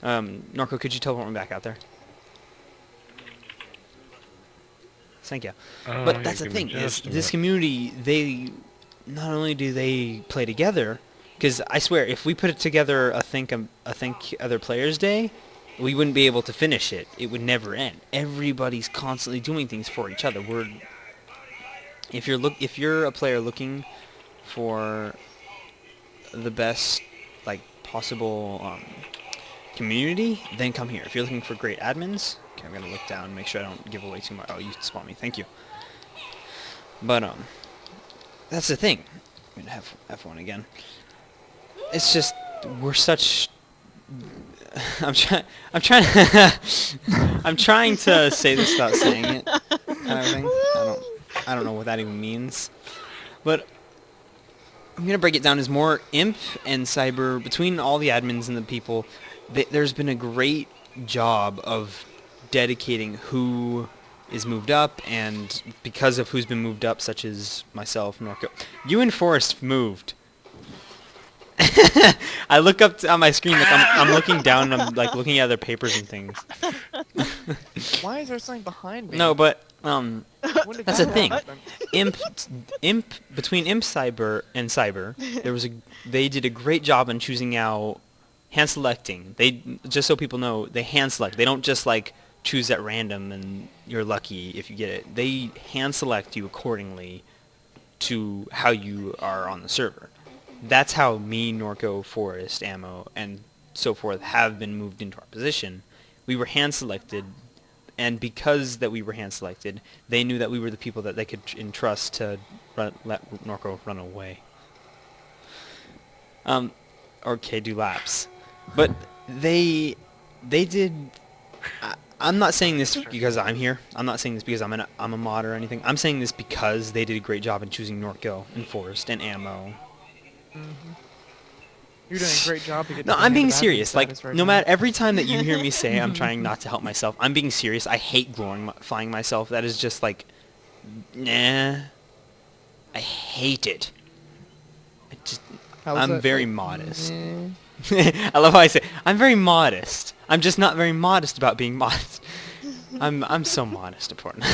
Norco, could you teleport me back out there? Thank you. But that's the
give me
thing is
just a
this
minute.
community. They not only do they play together, because I swear if we put it together a think other players day, we wouldn't be able to finish it. It would never end. Everybody's constantly doing things for each other. If you're a player looking for the best possible community, then come here. If you're looking for great admins, okay, I'm gonna look down and make sure I don't give away too much. Oh, you spawned me. Thank you. But that's the thing. I'm gonna have F1 again. It's just we're such. I'm trying. I'm trying to say this without saying it. Kind of thing. I don't know what that even means. But I'm gonna break it down as more Imp and Cyber between all the admins and the people. There's been a great job of dedicating who is moved up, and because of who's been moved up, such as myself, Norco. You and Forrest moved. I look up on my screen, I'm looking down, and I'm looking at other papers and things.
Why is there something behind me?
No, but
When did
that's
that
the thing.
happen?
Imp between Imp Cyber and Cyber, they did a great job in choosing out hand selecting. They just so people know, they hand select. They don't just choose at random and you're lucky if you get it. They hand select you accordingly to how you are on the server. That's how me, Norco, Forest, Ammo, and so forth have been moved into our position. We were hand selected, and because that we were hand selected, they knew that we were the people that they could entrust to let Norco run away. Or do laps. But they did. I'm not saying this because I'm here. I'm not saying this because I'm a mod or anything. I'm saying this because they did a great job in choosing Norco and Forest and Ammo.
You're doing a great job to get.
No,
to
I'm
the
being
hand of admin
serious.
status right
No
now.
matter every time that you hear me say I'm trying not to help myself, I'm being serious. I hate glorifying myself. That is just nah. I hate it.
How was
I'm
that?
very
Like,
modest.
eh.
I love how I say I'm very modest. I'm just not very modest about being modest. I'm so modest important.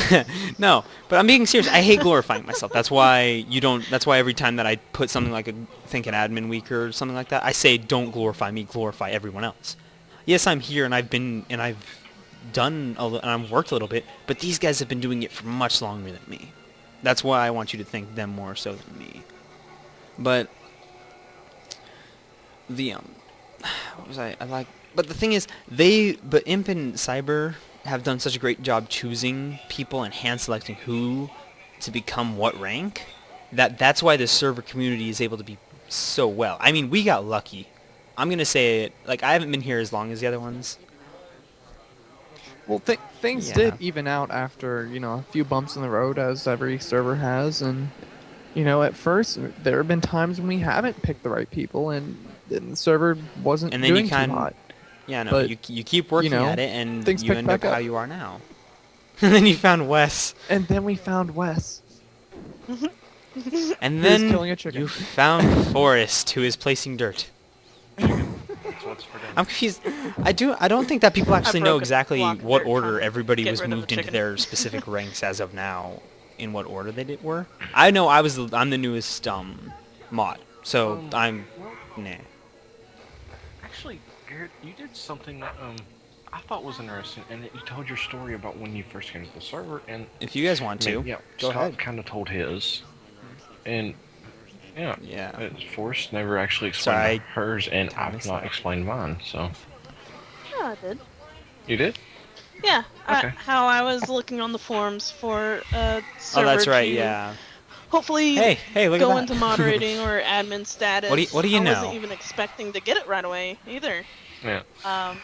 No, but I'm being serious. I hate glorifying myself. That's why that's why every time that I put something like an admin week or something like that, I say don't glorify me, glorify everyone else. Yes, I'm here and I've done and I've worked a little bit, but these guys have been doing it for much longer than me. That's why I want you to thank them more so than me. But the what was I like? But the thing is, but Imp and Cyber have done such a great job choosing people and hand selecting who to become what rank, that's why the server community is able to be so well. I mean, we got lucky. I'm gonna say it. Like, I haven't been here as long as the other ones.
Well, things
Yeah.
did even out after, a few bumps in the road, as every server has. And, at first, there have been times when we haven't picked the right people, and the server wasn't
And then you
doing too hot.
Yeah, no,
But,
you keep working
you know,
at it, and
things
you
pick
end up
back
how
up.
you are now. And then you found Wes.
And then we found Wes.
And
He was
then
killing a chicken.
you found Forrest, who is placing dirt.
That's what's for dinner.
I'm confused. I don't think that people actually know
broke a
exactly
block of
what
dirt
order
trying to
everybody
get
was
rid of the
moved into
chicken.
their specific ranks as of now, in what order they were. I know I'm the newest mod, so I'm nah.
Actually, Garrett, you did something that I thought was interesting, and you told your story about when you first came to the server, and
If you guys want to,
yeah,
go
Scott
ahead.
kind of told his, and yeah,
Yeah.
Forrest never actually explained
Sorry,
hers, and
I
I've
missed
not
that.
explained mine. So
Yeah, I did.
you did?
Yeah,
Okay.
how I was looking on the forums for
Oh,
server
that's right.
to
Yeah.
hopefully
Hey, look
go
at that.
into moderating or admin status.
What do you
I
know?
wasn't even expecting to get it right away either.
Yeah.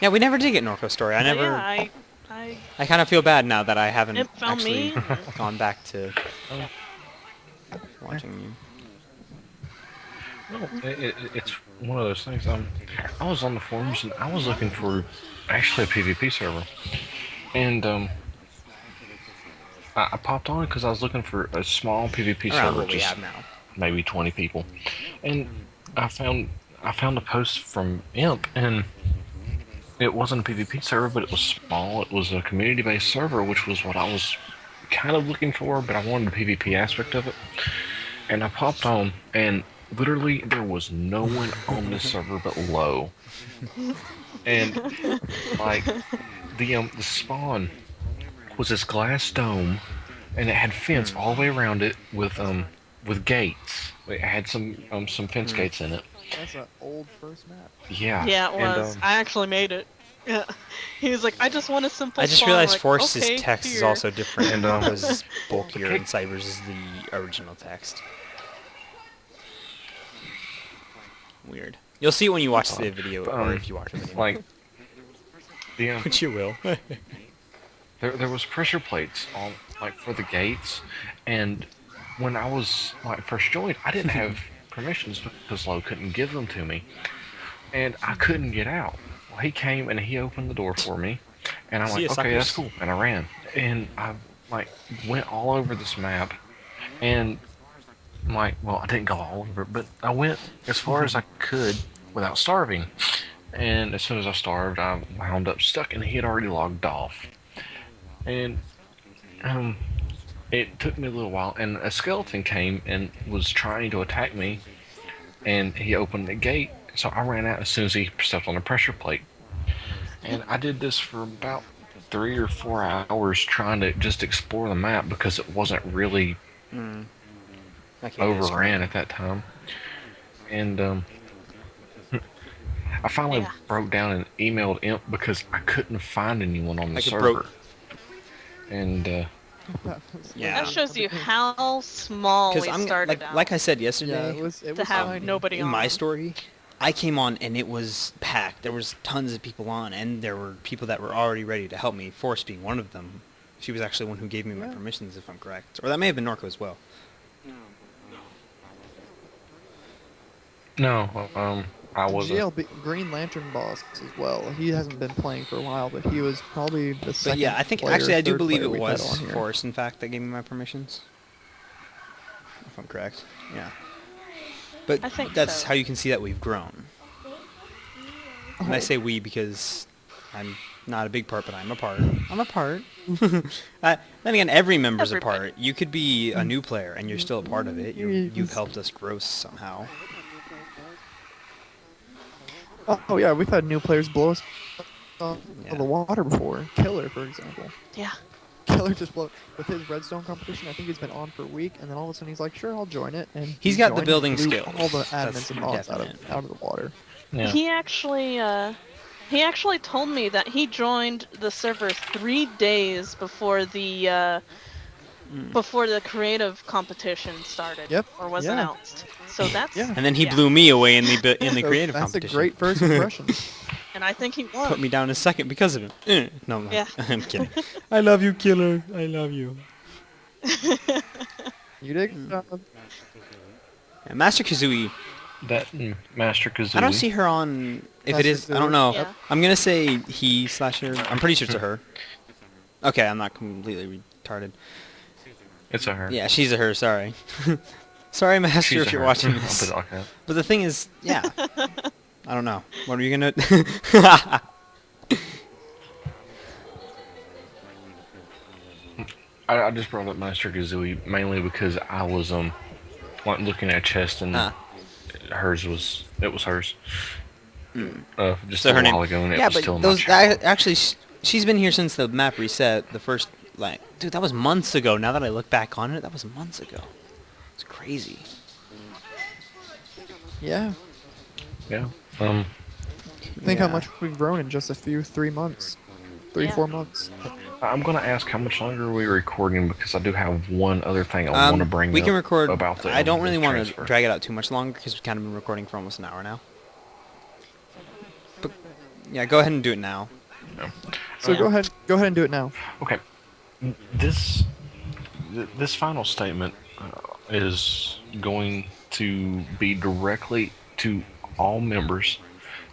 Yeah, we never did get Norco Story. I
but
never.
Yeah,
I kind of feel bad now that I haven't
It found
actually
me.
gone back to watching you.
It's one of those things. I was on the forums and I was looking for actually a PvP server, and I popped on because I was looking for a small PvP
Around
server,
what we
just
have now.
maybe 20 people, and I found a post from Imp, and it wasn't a PvP server, but it was small. It was a community-based server, which was what I was kind of looking for, but I wanted the PvP aspect of it. And I popped on, and literally there was no one on this server but Low. And like the spawn was this glass dome, and it had fence all the way around it with gates. It had some fence gates in it.
That's an old first map.
Yeah.
Yeah, it
and,
was. I actually made it. Yeah. He was like, I just want a simple
I just
spawn."
realized
Like,
Force's
okay,
text is
here.
also different, and
And,
Norco's is bulkier,
okay.
and Cyber's is the original text. Weird. You'll see it when you watch the video, or if you watch the video.
like the
Which you will.
there was pressure plates on like for the gates, and when I was like first joined, I didn't have permissions because Low couldn't give them to me, and I couldn't get out. Well, he came and he opened the door for me, and I'm
See
like,
ya,
okay, that's
suckers.
cool, and I ran, and I like went all over this map, and I'm like, well, I didn't go all over it, but I went as far as I could without starving. And as soon as I starved, I wound up stuck, and he had already logged off. And it took me a little while, and a skeleton came and was trying to attack me, and he opened the gate, so I ran out as soon as he stepped on the pressure plate. And I did this for about 3 or 4 hours trying to just explore the map because it wasn't really
Like
overran at that time. And I finally
Yeah.
broke down and emailed Imp because I couldn't find anyone on the
Like it
server.
broke-
And
Yeah.
That shows you how small we
Because I'm
started out.
like I said
Yeah,
yesterday,
it was
to have
tiny.
nobody
in
on.
my story, I came on and it was packed. There was tons of people on, and there were people that were already ready to help me. Force being one of them. She was actually the one who gave me my
Yeah.
permissions, if I'm correct, or that may have been Norco as well.
no, I wasn't.
GLB Green Lantern boss as well. He hasn't been playing for a while, but he was probably the
But
second.
yeah, I think
player,
actually I do
third
believe
player
it
we've had
was
on here.
Forrest, in fact, that gave me my permissions. If I'm correct, yeah. But
I think
that's
so.
how you can see that we've grown. And I
Oh.
say we because I'm not a big part, but I'm a part. I'm a part. Then again, every member's a
Everybody.
part. You could be a new player and you're still a part of it. You've helped us grow somehow.
Oh yeah, we've had new players blow us off
Yeah.
of the water before. Killer, for example.
Yeah.
Killer just blew with his redstone competition. I think he's been on for a week, and then all of a sudden he's like, "Sure, I'll join it." And
He's
he
got the
joined,
building
blew
skills.
all the
That's
admins and mods
definite.
out of the water.
Yeah.
He actually told me that he joined the server 3 days before the creative competition started.
Yep,
Or was
yeah.
announced. So that's
Yeah.
And then he
yeah.
blew me away in the
So
creative
that's
competition.
a great first impression.
And I think he won.
Put me down as second because of him. No, I'm not.
Yeah.
I'm kidding. I love you, Killer. I love you.
You did.
Yeah, Master Kazooie.
That Master Kazooie.
I don't see her on. If it
Master
is, I don't
Kazooie.
know.
Yeah.
I'm gonna say he/her. I'm pretty sure it's a her. Okay, I'm not completely retarded.
It's a her.
Yeah, she's a her. Sorry. Sorry, Master,
She's
if
a
you're
her.
watching
I'll
this.
put it like that.
But the thing is, yeah. I don't know. What are you gonna?
I just brought up Master Kazooie mainly because I was like looking at chest and hers was hers. Just
So
a
her
while
name.
ago, and it
Yeah,
was
but
still
those
not
actually, she's been here since the map reset. The first, like, dude, that was months ago. Now that I look back on it, that was months ago. It's crazy.
Yeah.
Yeah.
Think how
Yeah.
much we've grown in just a few 3 months,
Yeah.
4 months.
I'm gonna ask how much longer are we recording because I do have one other thing I want to bring
we
up
can record.
about the.
I don't really want to
transfer.
drag it out too much longer because we've kind of been recording for almost an hour now. But yeah, go ahead and do it now.
No.
So
Yeah.
go ahead and do it now.
Okay. This this final statement is going to be directly to all members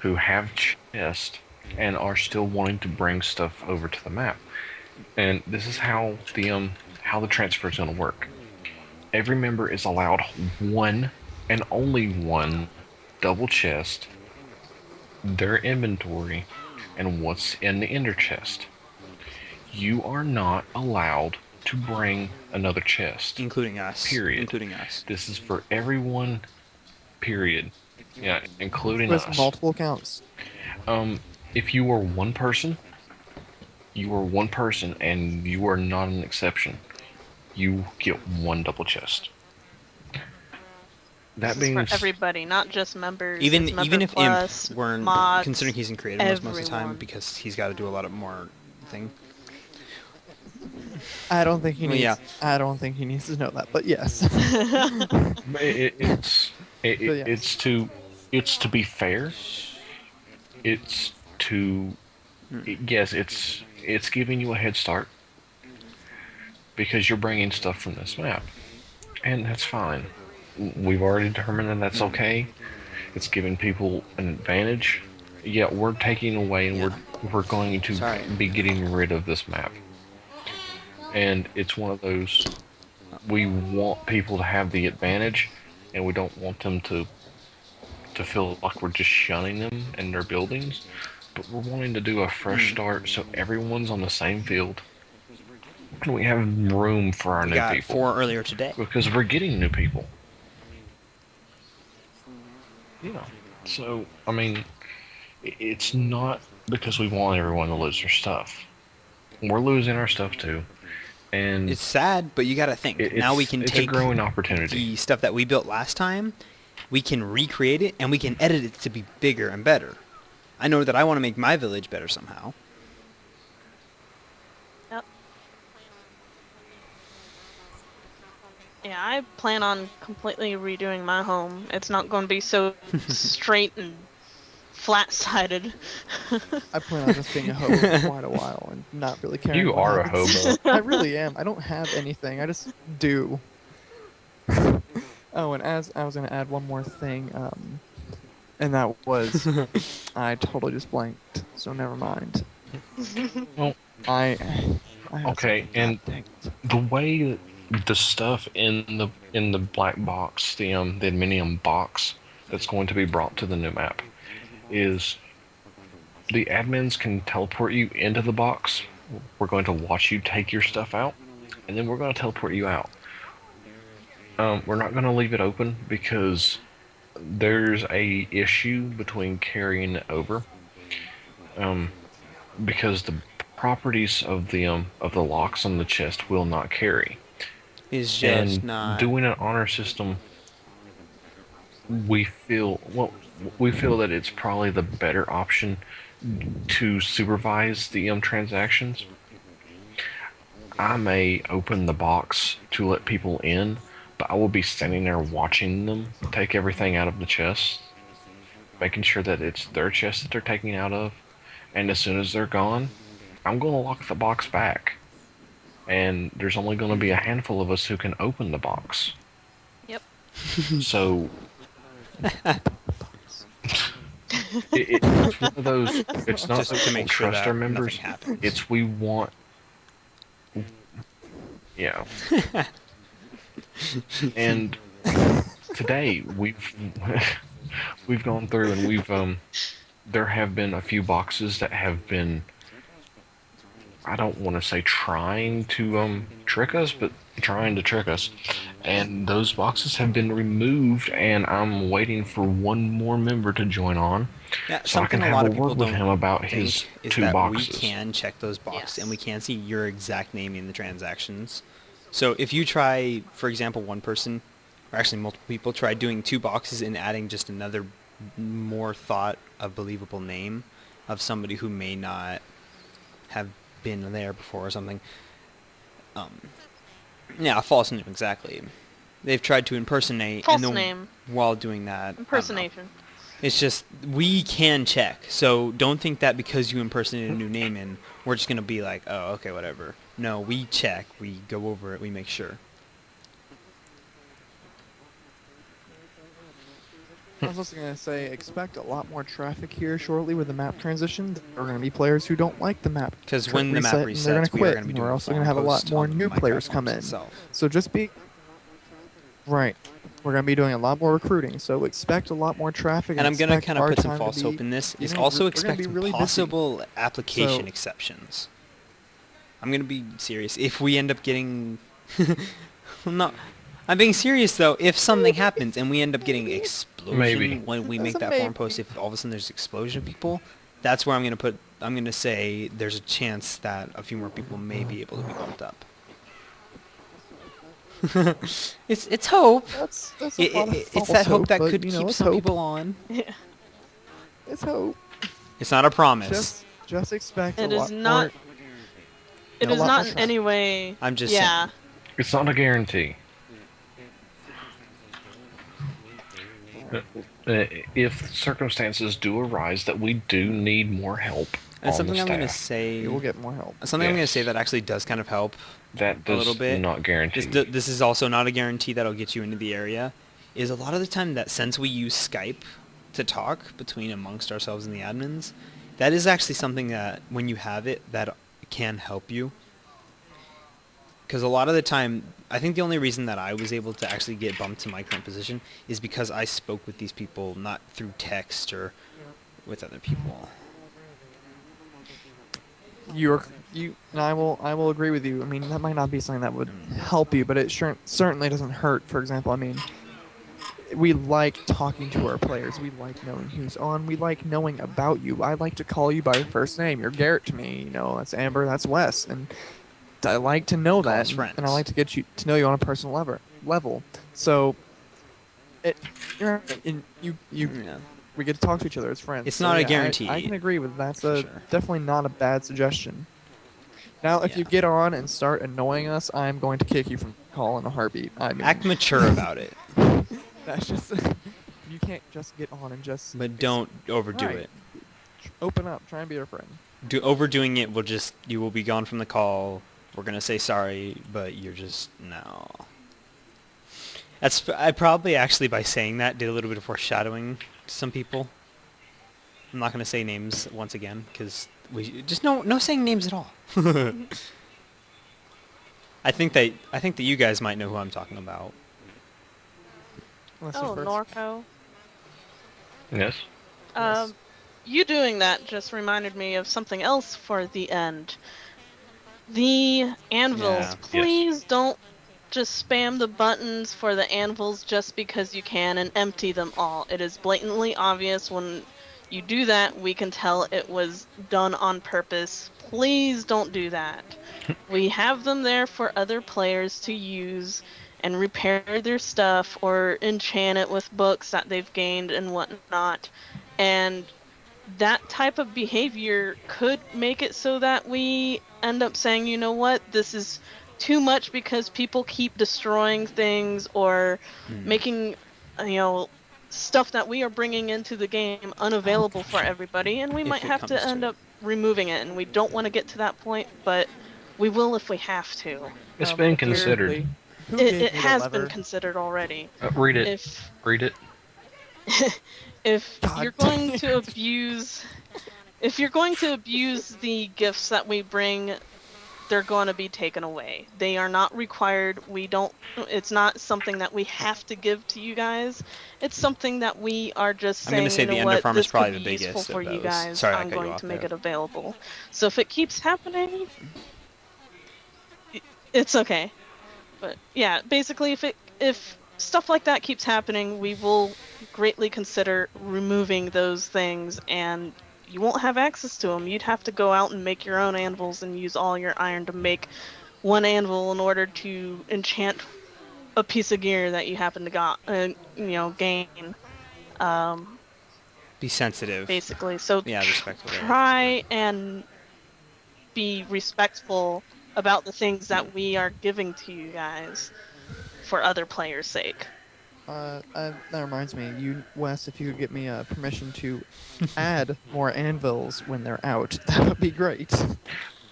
who have chest and are still wanting to bring stuff over to the map. And this is how the transfer is going to work. Every member is allowed one and only one double chest, their inventory, and what's in the ender chest. You are not allowed to bring another chest.
Including us.
Period.
Including us.
This is for everyone, period. Yeah, including
With
us.
multiple accounts.
If you are one person, and you are not an exception. You get one double chest. That
This is
means
for everybody, not just members.
Even
it's member
even if
plus,
Imp weren't,
mods,
considering he's in creative most of the time
everyone.
because he's got to do a lot of more thing.
I don't think he
Well,
needs.
yeah.
I don't think he needs to know that, but yes.
it's
yeah.
it's to be fair. It's to yes, it's giving you a head start because you're bringing stuff from this map, and that's fine. We've already determined that that's okay. It's giving people an advantage. Yeah, we're taking away, and
Yeah.
we're going to
Sorry.
be getting rid of this map. And it's one of those, we want people to have the advantage, and we don't want them to feel like we're just shunning them in their buildings. But we're wanting to do a fresh start so everyone's on the same field. And we have room for our
We
new
got
people.
4 earlier today.
Because we're getting new people. Yeah. So, I mean, it's not because we want everyone to lose their stuff. We're losing our stuff too. And
It's sad, but you got to think. Now we can
it's
take
a growing opportunity.
the stuff that we built last time, we can recreate it, and we can edit it to be bigger and better. I know that I want to make my village better somehow.
Yep. Yeah, I plan on completely redoing my home. It's not going to be so straight and flat-sided.
I plan on just being a hobo for quite a while and not really caring.
You
what
are a
happens.
hobo.
I really am. I don't have anything. I just do. Oh, and as I was gonna add one more thing, and that was I totally just blanked. So never mind.
Well,
I had
okay,
something.
and
God dang it.
the way that the stuff in the black box, the adminium box that's going to be brought to the new map, is the admins can teleport you into the box. We're going to watch you take your stuff out, and then we're going to teleport you out. We're not going to leave it open because there's a issue between carrying it over. Because the properties of the locks on the chest will not carry.
Is just
And
not.
doing an honor system, we feel that it's probably the better option to supervise the transactions. I may open the box to let people in, but I will be standing there watching them take everything out of the chest, making sure that it's their chest that they're taking out of, and as soon as they're gone, I'm going to lock the box back. And there's only going to be a handful of us who can open the box.
Yep.
So it's one of those. It's not
Just
that
to
we
make
don't
sure
trust
that
our members.
nothing happens.
It's we want. Yeah. And today we've gone through and there have been a few boxes that have been, I don't want to say trying to trick us, but trying to trick us. And those boxes have been removed, and I'm waiting for one more member to join on,
Yeah,
so I can
something a
have
lot
a
of people
word with
don't
him about
think
his
is
2
that
boxes.
we can check those boxes and we
Yes.
can see your exact name in the transactions. So if you try, for example, one person, or actually multiple people, try doing 2 boxes and adding just another more thought of believable name of somebody who may not have been there before or something. Yeah, a false name, exactly. They've tried to impersonate,
False
and then
name.
while doing that, I don't know.
Impersonation.
It's just, we can check. So don't think that because you impersonated a new name in, we're just going to be like, oh, okay, whatever. No, we check. We go over it. We make sure.
I was also gonna say, expect a lot more traffic here shortly with the map transition. There are gonna be players who don't like the map.
Because
tr-
when the map
reset, and they're gonna
resets, we are
quit.
going to be
and
doing
we're also
forum
gonna have a lot
posts
more
on the
new
Minecraft
players come
forums
in.
itself.
So just be right. We're gonna be doing a lot more recruiting. So expect a lot more traffic.
And I'm going to
expect
kind of
our
put some
time to
false
be,
hope in this.
you
Is
know,
also
we're gonna be
expect
really busy.
possible application
So-
exceptions. I'm going to be serious. If we end up getting... no, I'm being serious, though. If something happens and we end up getting explosion
Maybe.
when we
That's
make
a
that forum
maybe.
post, if all of a sudden there's explosion of people, that's where I'm going to say there's a chance that a few more people may be able to be bumped up. It's hope.
That's a lot of
It's
false
that hope that
but,
could
you know,
keep
it's
some
hope.
people on.
Yeah.
It's hope.
It's not a promise.
Just expect
It
a
is
lot
not.
more.
It
a
is
lot
not
more
in
traffic.
any way.
I'm just
Yeah.
saying.
It's not a guarantee. If circumstances do arise that we do need more help
And
on
something
the
I'm going to
staff,
say...
You will get more help.
Something I'm going to
Yes.
say that actually does kind of help
that
a
does
little bit.
not guarantee.
This is also not a guarantee that'll get you into the area. Is a lot of the time that since we use Skype to talk between amongst ourselves and the admins, that is actually something that when you have it, that can help you. Because a lot of the time, I think the only reason that I was able to actually get bumped to my current position is because I spoke with these people not through text or with other people.
You and I will agree with you. I mean, that might not be something that would help you, but it certainly doesn't hurt. For example, I mean, we like talking to our players. We like knowing who's on. We like knowing about you. I like to call you by your first name. You're Garrett to me. You know, that's Amber. That's Wes. And I like to know
Call
that,
us friends.
and I like to get you to know you on a personal level. So, you're right, and you
Yeah.
we get to talk to each other as friends.
It's
So,
not a
yeah,
guarantee.
I can agree with that. That's
For sure.
definitely not a bad suggestion. Now, if you
Yeah.
get on and start annoying us, I'm going to kick you from the call in a heartbeat. I mean,
Act mature about it,
that's just you can't just get on and just.
but don't overdo
Right.
it.
Open up. Try and be our friend.
Overdoing it will just, you will be gone from the call. We're gonna say sorry, but you're just no. I probably actually by saying that did a little bit of foreshadowing to some people. I'm not gonna say names once again because we just no saying names at all. I think that you guys might know who I'm talking about.
Unless you
Oh,
first.
Norco.
Yes.
Um, you doing that just reminded me of something else for the end. The anvils.
Yeah.
Please don't just spam the buttons for the anvils just because you can and empty them all. It is blatantly obvious when you do that. We can tell it was done on purpose. please don't do that. We have them there for other players to use and repair their stuff or enchant it with books that they've gained and whatnot. And that type of behavior could make it so that we end up saying, you know what, this is too much because people keep destroying things or making, stuff that we are bringing into the game unavailable for everybody, and we
If
might
it
have to
comes to
end
it.
up removing it, and we don't want to get to that point, but we will if we have to.
It's been considered.
weirdly, who
It,
gave
it
me the
has
lever?
been considered already.
Read it.
If
Read it.
if
God
you're going
damn
to
it.
abuse if you're going to abuse the gifts that we bring, they're going to be taken away. They are not required. It's not something that we have to give to you guys. It's something that we are just
I'm
saying,
gonna say
you know
the
what,
Ender Farm is
this
probably
could
the
be useful
biggest
for
of
you
those.
guys.
Sorry, I
I'm
cut you
going
off
to make
there.
it available. So if it keeps happening, it's okay. But yeah, basically if stuff like that keeps happening, we will greatly consider removing those things, and you won't have access to them. You'd have to go out and make your own anvils and use all your iron to make one anvil in order to enchant a piece of gear that you happen to gain.
Be sensitive.
Basically, so
Yeah, respectful.
try and be respectful about the things that we are giving to you guys for other players' sake.
That reminds me, Wes, if you could get me permission to add more anvils when they're out, that would be great.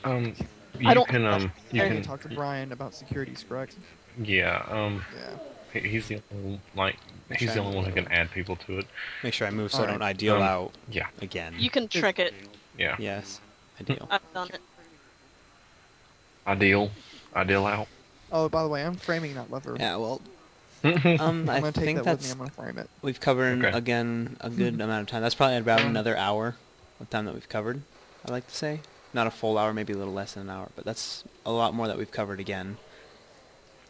I
You
don't-
can
I
you
need
can
to talk to Brian about securities, correct?
yeah
Yeah.
he's the only he's the only one who can add people to it.
Make sure I move so I
Alright.
don't ideal out
Yeah,
again.
You can trick it.
yeah.
Yes, ideal.
I've done it.
Ideal out.
Oh, by the way, I'm framing that lever.
Yeah, well,
I'm
I
gonna take
think
that with me.
that's
I'm gonna frame it.
we've covered
Okay.
again a good amount of time. That's probably about another hour of time that we've covered. I'd like to say, not a full hour, maybe a little less than an hour, but that's a lot more that we've covered again.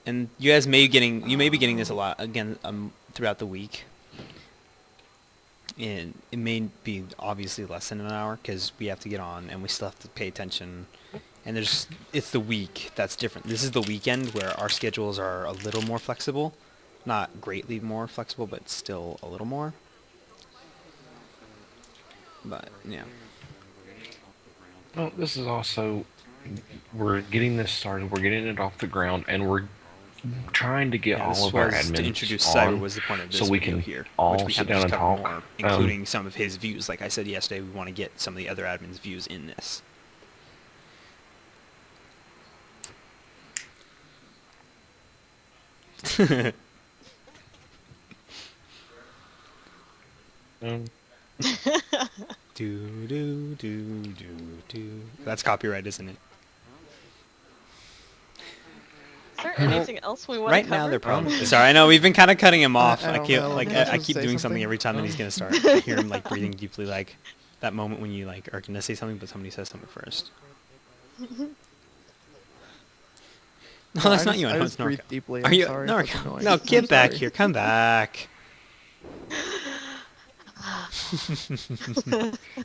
And you guys may be getting this a lot again throughout the week. And it may be obviously less than an hour because we have to get on and we still have to pay attention. And it's the week that's different. This is the weekend where our schedules are a little more flexible. Not greatly more flexible, but still a little more. But, yeah.
Well, this is also we're getting this started. We're getting it off the ground, and we're trying to get
Yeah,
all
this
of our
was
admins
to introduce
on,
Cyber was the point of this
so we
video
can
here.
all
which we
sit
have to
down
just
and
cover
talk.
more, including some of his views. Like I said yesterday, we want to get some of the other admins' views in this.
Um,
Do do do do do. That's copyright, isn't it?
Is there anything else we want
Right
to
now,
cover?
they're probably. Sorry, I know we've been kind of cutting him off.
I
I,
don't
keep
know.
like
Am I
I
supposed to
keep
say
doing something
something?
every time that he's gonna start. I hear him like breathing deeply, like that moment when you like are gonna say something, but somebody says something first. No, that's not you. I
I
know
just
it's
breathe
Norco.
deeply.
Are
I'm
you
sorry
Norco?
if that's annoying.
No,
I'm
get back
sorry.
here. Come back.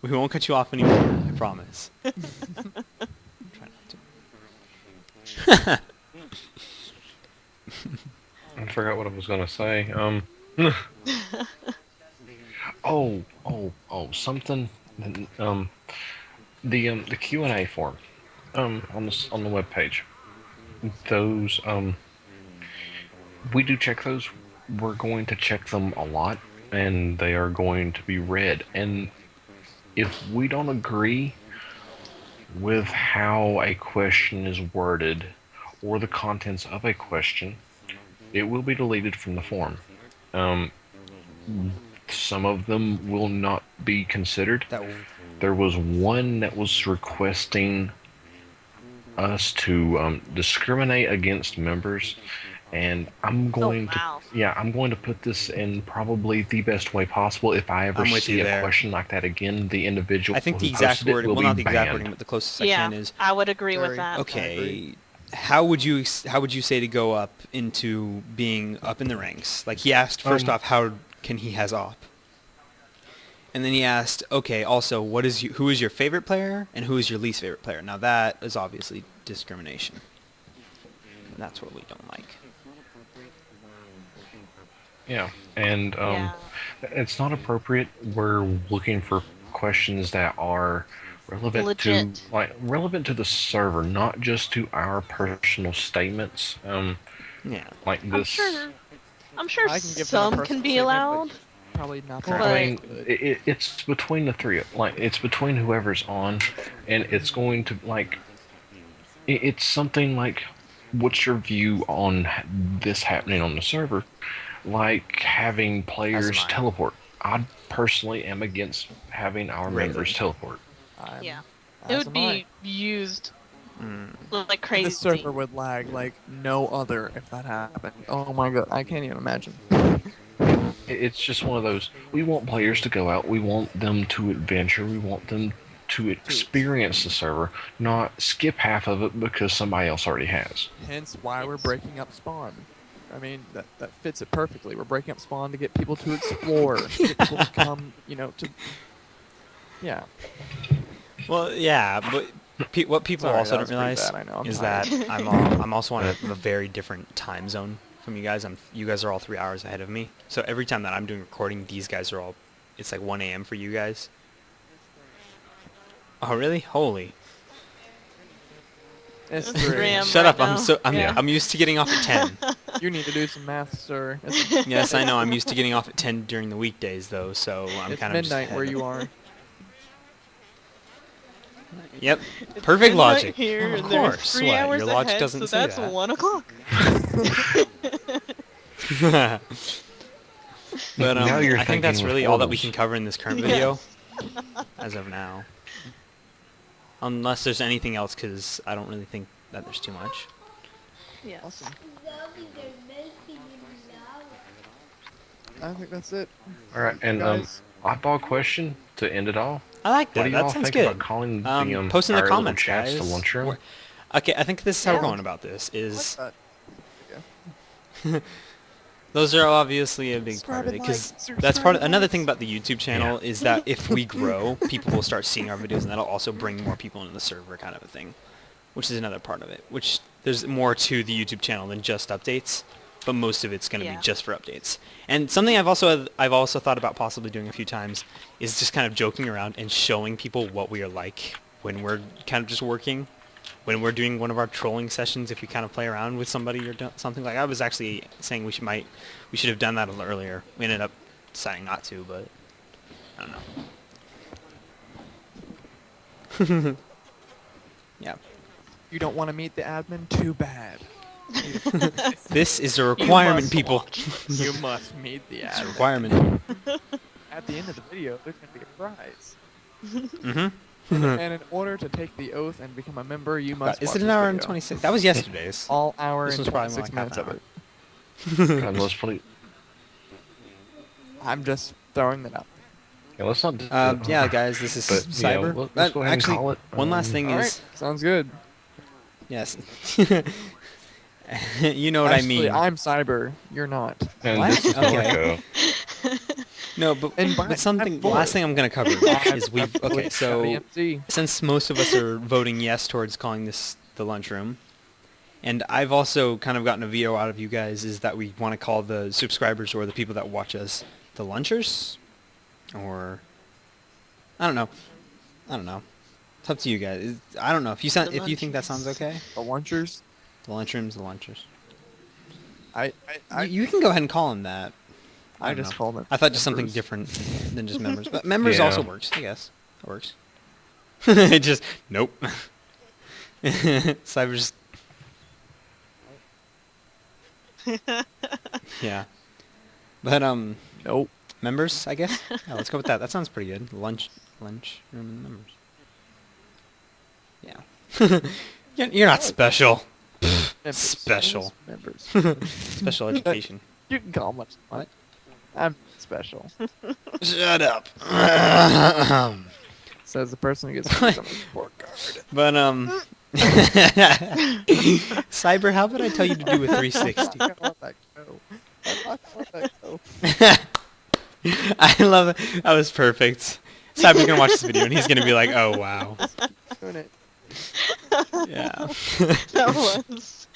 We won't cut you off anymore. I promise. Try not to.
I forgot what I was gonna say. Something. The Q&A form, on the web page. Those we do check those. We're going to check them a lot, and they are going to be read. And if we don't agree with how a question is worded or the contents of a question, it will be deleted from the form. Some of them will not be considered.
That will.
There was one that was requesting us to discriminate against members, and I'm going
wow.
I'm going to put this in probably the best way possible. If I ever
I'm with
see
you
a
there.
question like that again, the individual
I think the
who
exact
posted it
wording.
will
Well,
be
not the exact
banned.
wording, but the closest I
Yeah,
can is.
I would agree with
Very-
that.
Okay, how would you say to go up into being up in the ranks? Like he asked first off, how can he has op? And then he asked, okay, also, who is your favorite player and who is your least favorite player? Now that is obviously discrimination. And that's what we don't like.
Yeah, and
Yeah.
it's not appropriate. We're looking for questions that are relevant
Legit.
to relevant to the server, not just to our personal statements.
Yeah.
Like
I'm
this.
sure. I'm sure
I can give them a
some can
personal
be
statement, but
allowed.
Probably not.
But-
I mean, it's between the three. Like, it's between whoever's on, and it's going to it's something like, what's your view on this happening on the server? Like having players
mine.
teleport. I personally am against having our
Really?
members teleport.
Yeah.
As
It would
am
be
I.
used
Mm.
like crazy.
The server would lag like no other if that happened. Oh my god, I can't even imagine.
It's just one of those. We want players to go out. We want them to adventure. We want them to experience the server, not skip half of it because somebody else already has.
Hence why we're breaking up spawn. I mean, that fits it perfectly. We're breaking up spawn to get people to explore, to get people to come, to. Yeah.
Well, yeah, but what people
Sorry,
also
that
don't
was pretty
realize
bad, I know, I'm
is
tired.
that I'm also on a very different time zone from you guys. You guys are all 3 hours ahead of me. So every time that I'm doing recording, these guys are all. It's like 1 a.m. for you guys. Oh really? Holy!
It's
It's
3.
3 a.m.
Shut
right
up! I'm
now.
I'm used to getting off at 10.
You need to do some math, sir. It's,
Yes, I know. I'm used to getting off at 10 during the weekdays though, so I'm
it's
kind of
midnight where you are.
Yep.
It's
Perfect
midnight
logic.
Here,
Of
and they're
course.
3
What?
hours
Your logic
ahead,
doesn't
so
say
that's
that.
1 o'clock.
But
Now you're
I think that's
thinking with
really all that we
portals.
can cover in this current
Yes.
video, as of now. Unless there's anything else, because I don't really think that there's too much.
Yes.
Awesome. I think that's it.
All right, and
Guys.
oddball question to end it all.
I like
What
that.
do you
That
all
sounds
think
good.
about calling the
Post in the
our little
comments,
chats
guys.
the lunchroom?
We're- Okay, I think this is how we're
Yeah.
going about this. Is
Like
those are obviously a big part
Subscribe
of it
and
because
like, subscribe
that's part.
and
Another
likes.
thing about the YouTube channel is that if we grow, people will start seeing our videos, and that'll also bring more people into the server, kind of a thing. Which is another part of it. Which there's more to the YouTube channel than just updates, but most of it's going to
Yeah.
be just for updates. And something I've also thought about possibly doing a few times is just kind of joking around and showing people what we are like when we're kind of just working. When we're doing one of our trolling sessions, if we kind of play around with somebody or something like, I was actually saying we should have done that a little earlier. We ended up deciding not to, but I don't know. Yeah,
You don't want to meet the admin? Too bad.
this is a
You
requirement,
must
people.
watch.
You must meet the
It's a
admin.
requirement.
At the end of the video, there's going to be a prize.
Mm-hmm.
And in order to take the oath and become a member, you must
Is
watch
it an
this
hour and
video.
26? That was yesterday's.
All hour
This
and
was probably more
26
like half
minutes
an
of
hour.
it.
God, let's play.
I'm just throwing that out.
Yeah, let's not.
Yeah, guys, this is
But, yeah,
Cyber.
let's go ahead and
Actually,
call it,
one last thing
All
is,
right, sounds good.
yes. You know what
Actually,
I mean.
I'm Cyber. You're not.
And
What?
this is
Okay.
Marco.
No, but,
And by-
but something.
I'm
The last
for
thing I'm gonna cover
I'm-
is we've.
I'm
Okay,
for
so
DMZ.
since most of us are voting yes towards calling this the lunchroom, and I've also kind of gotten a veto out of you guys, is that we want to call the subscribers or the people that watch us the lunchers, or I don't know. It's up to you guys. I don't know if you
The
think that sounds
lunchers.
okay.
The lunchers.
The lunchrooms, the lunchers.
I
You can go ahead and call them that.
I
don't
just
know.
call them
I thought just something
members.
different than just members, but members
Yeah.
also works. I guess it works. It just nope. Cyber's. Yeah, but
Nope.
members, I guess. Yeah, let's go with that. That sounds pretty good. Lunch room and members. Yeah. You're not special.
Members.
Special.
Members.
Special education.
You can call them what you want. I'm special.
Shut up.
Says the person who gets first on the report card.
But Cyber, how about I tell you to do a 360?
I'm not gonna let that go. I'm not gonna let that go.
I love it. That was perfect. Cyber's gonna watch this video and he's gonna be like, "Oh wow,
Doing it.
yeah."
That was.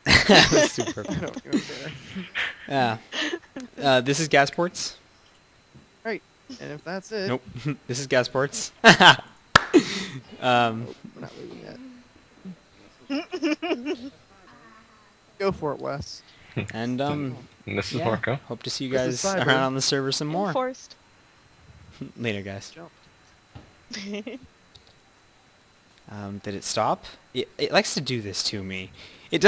That was super.
I don't go there.
Yeah. This is Gasports.
Right. And if that's it,
Nope. This is Gasports.
nope, we're not leaving yet. Go for it, Wes.
And
And this is
yeah,
Marco.
hope to see you
This is
guys
Cyber.
around on the server some more.
Enforced.
Later, guys.
Jump.
Did it stop? It likes to do this to me. It does.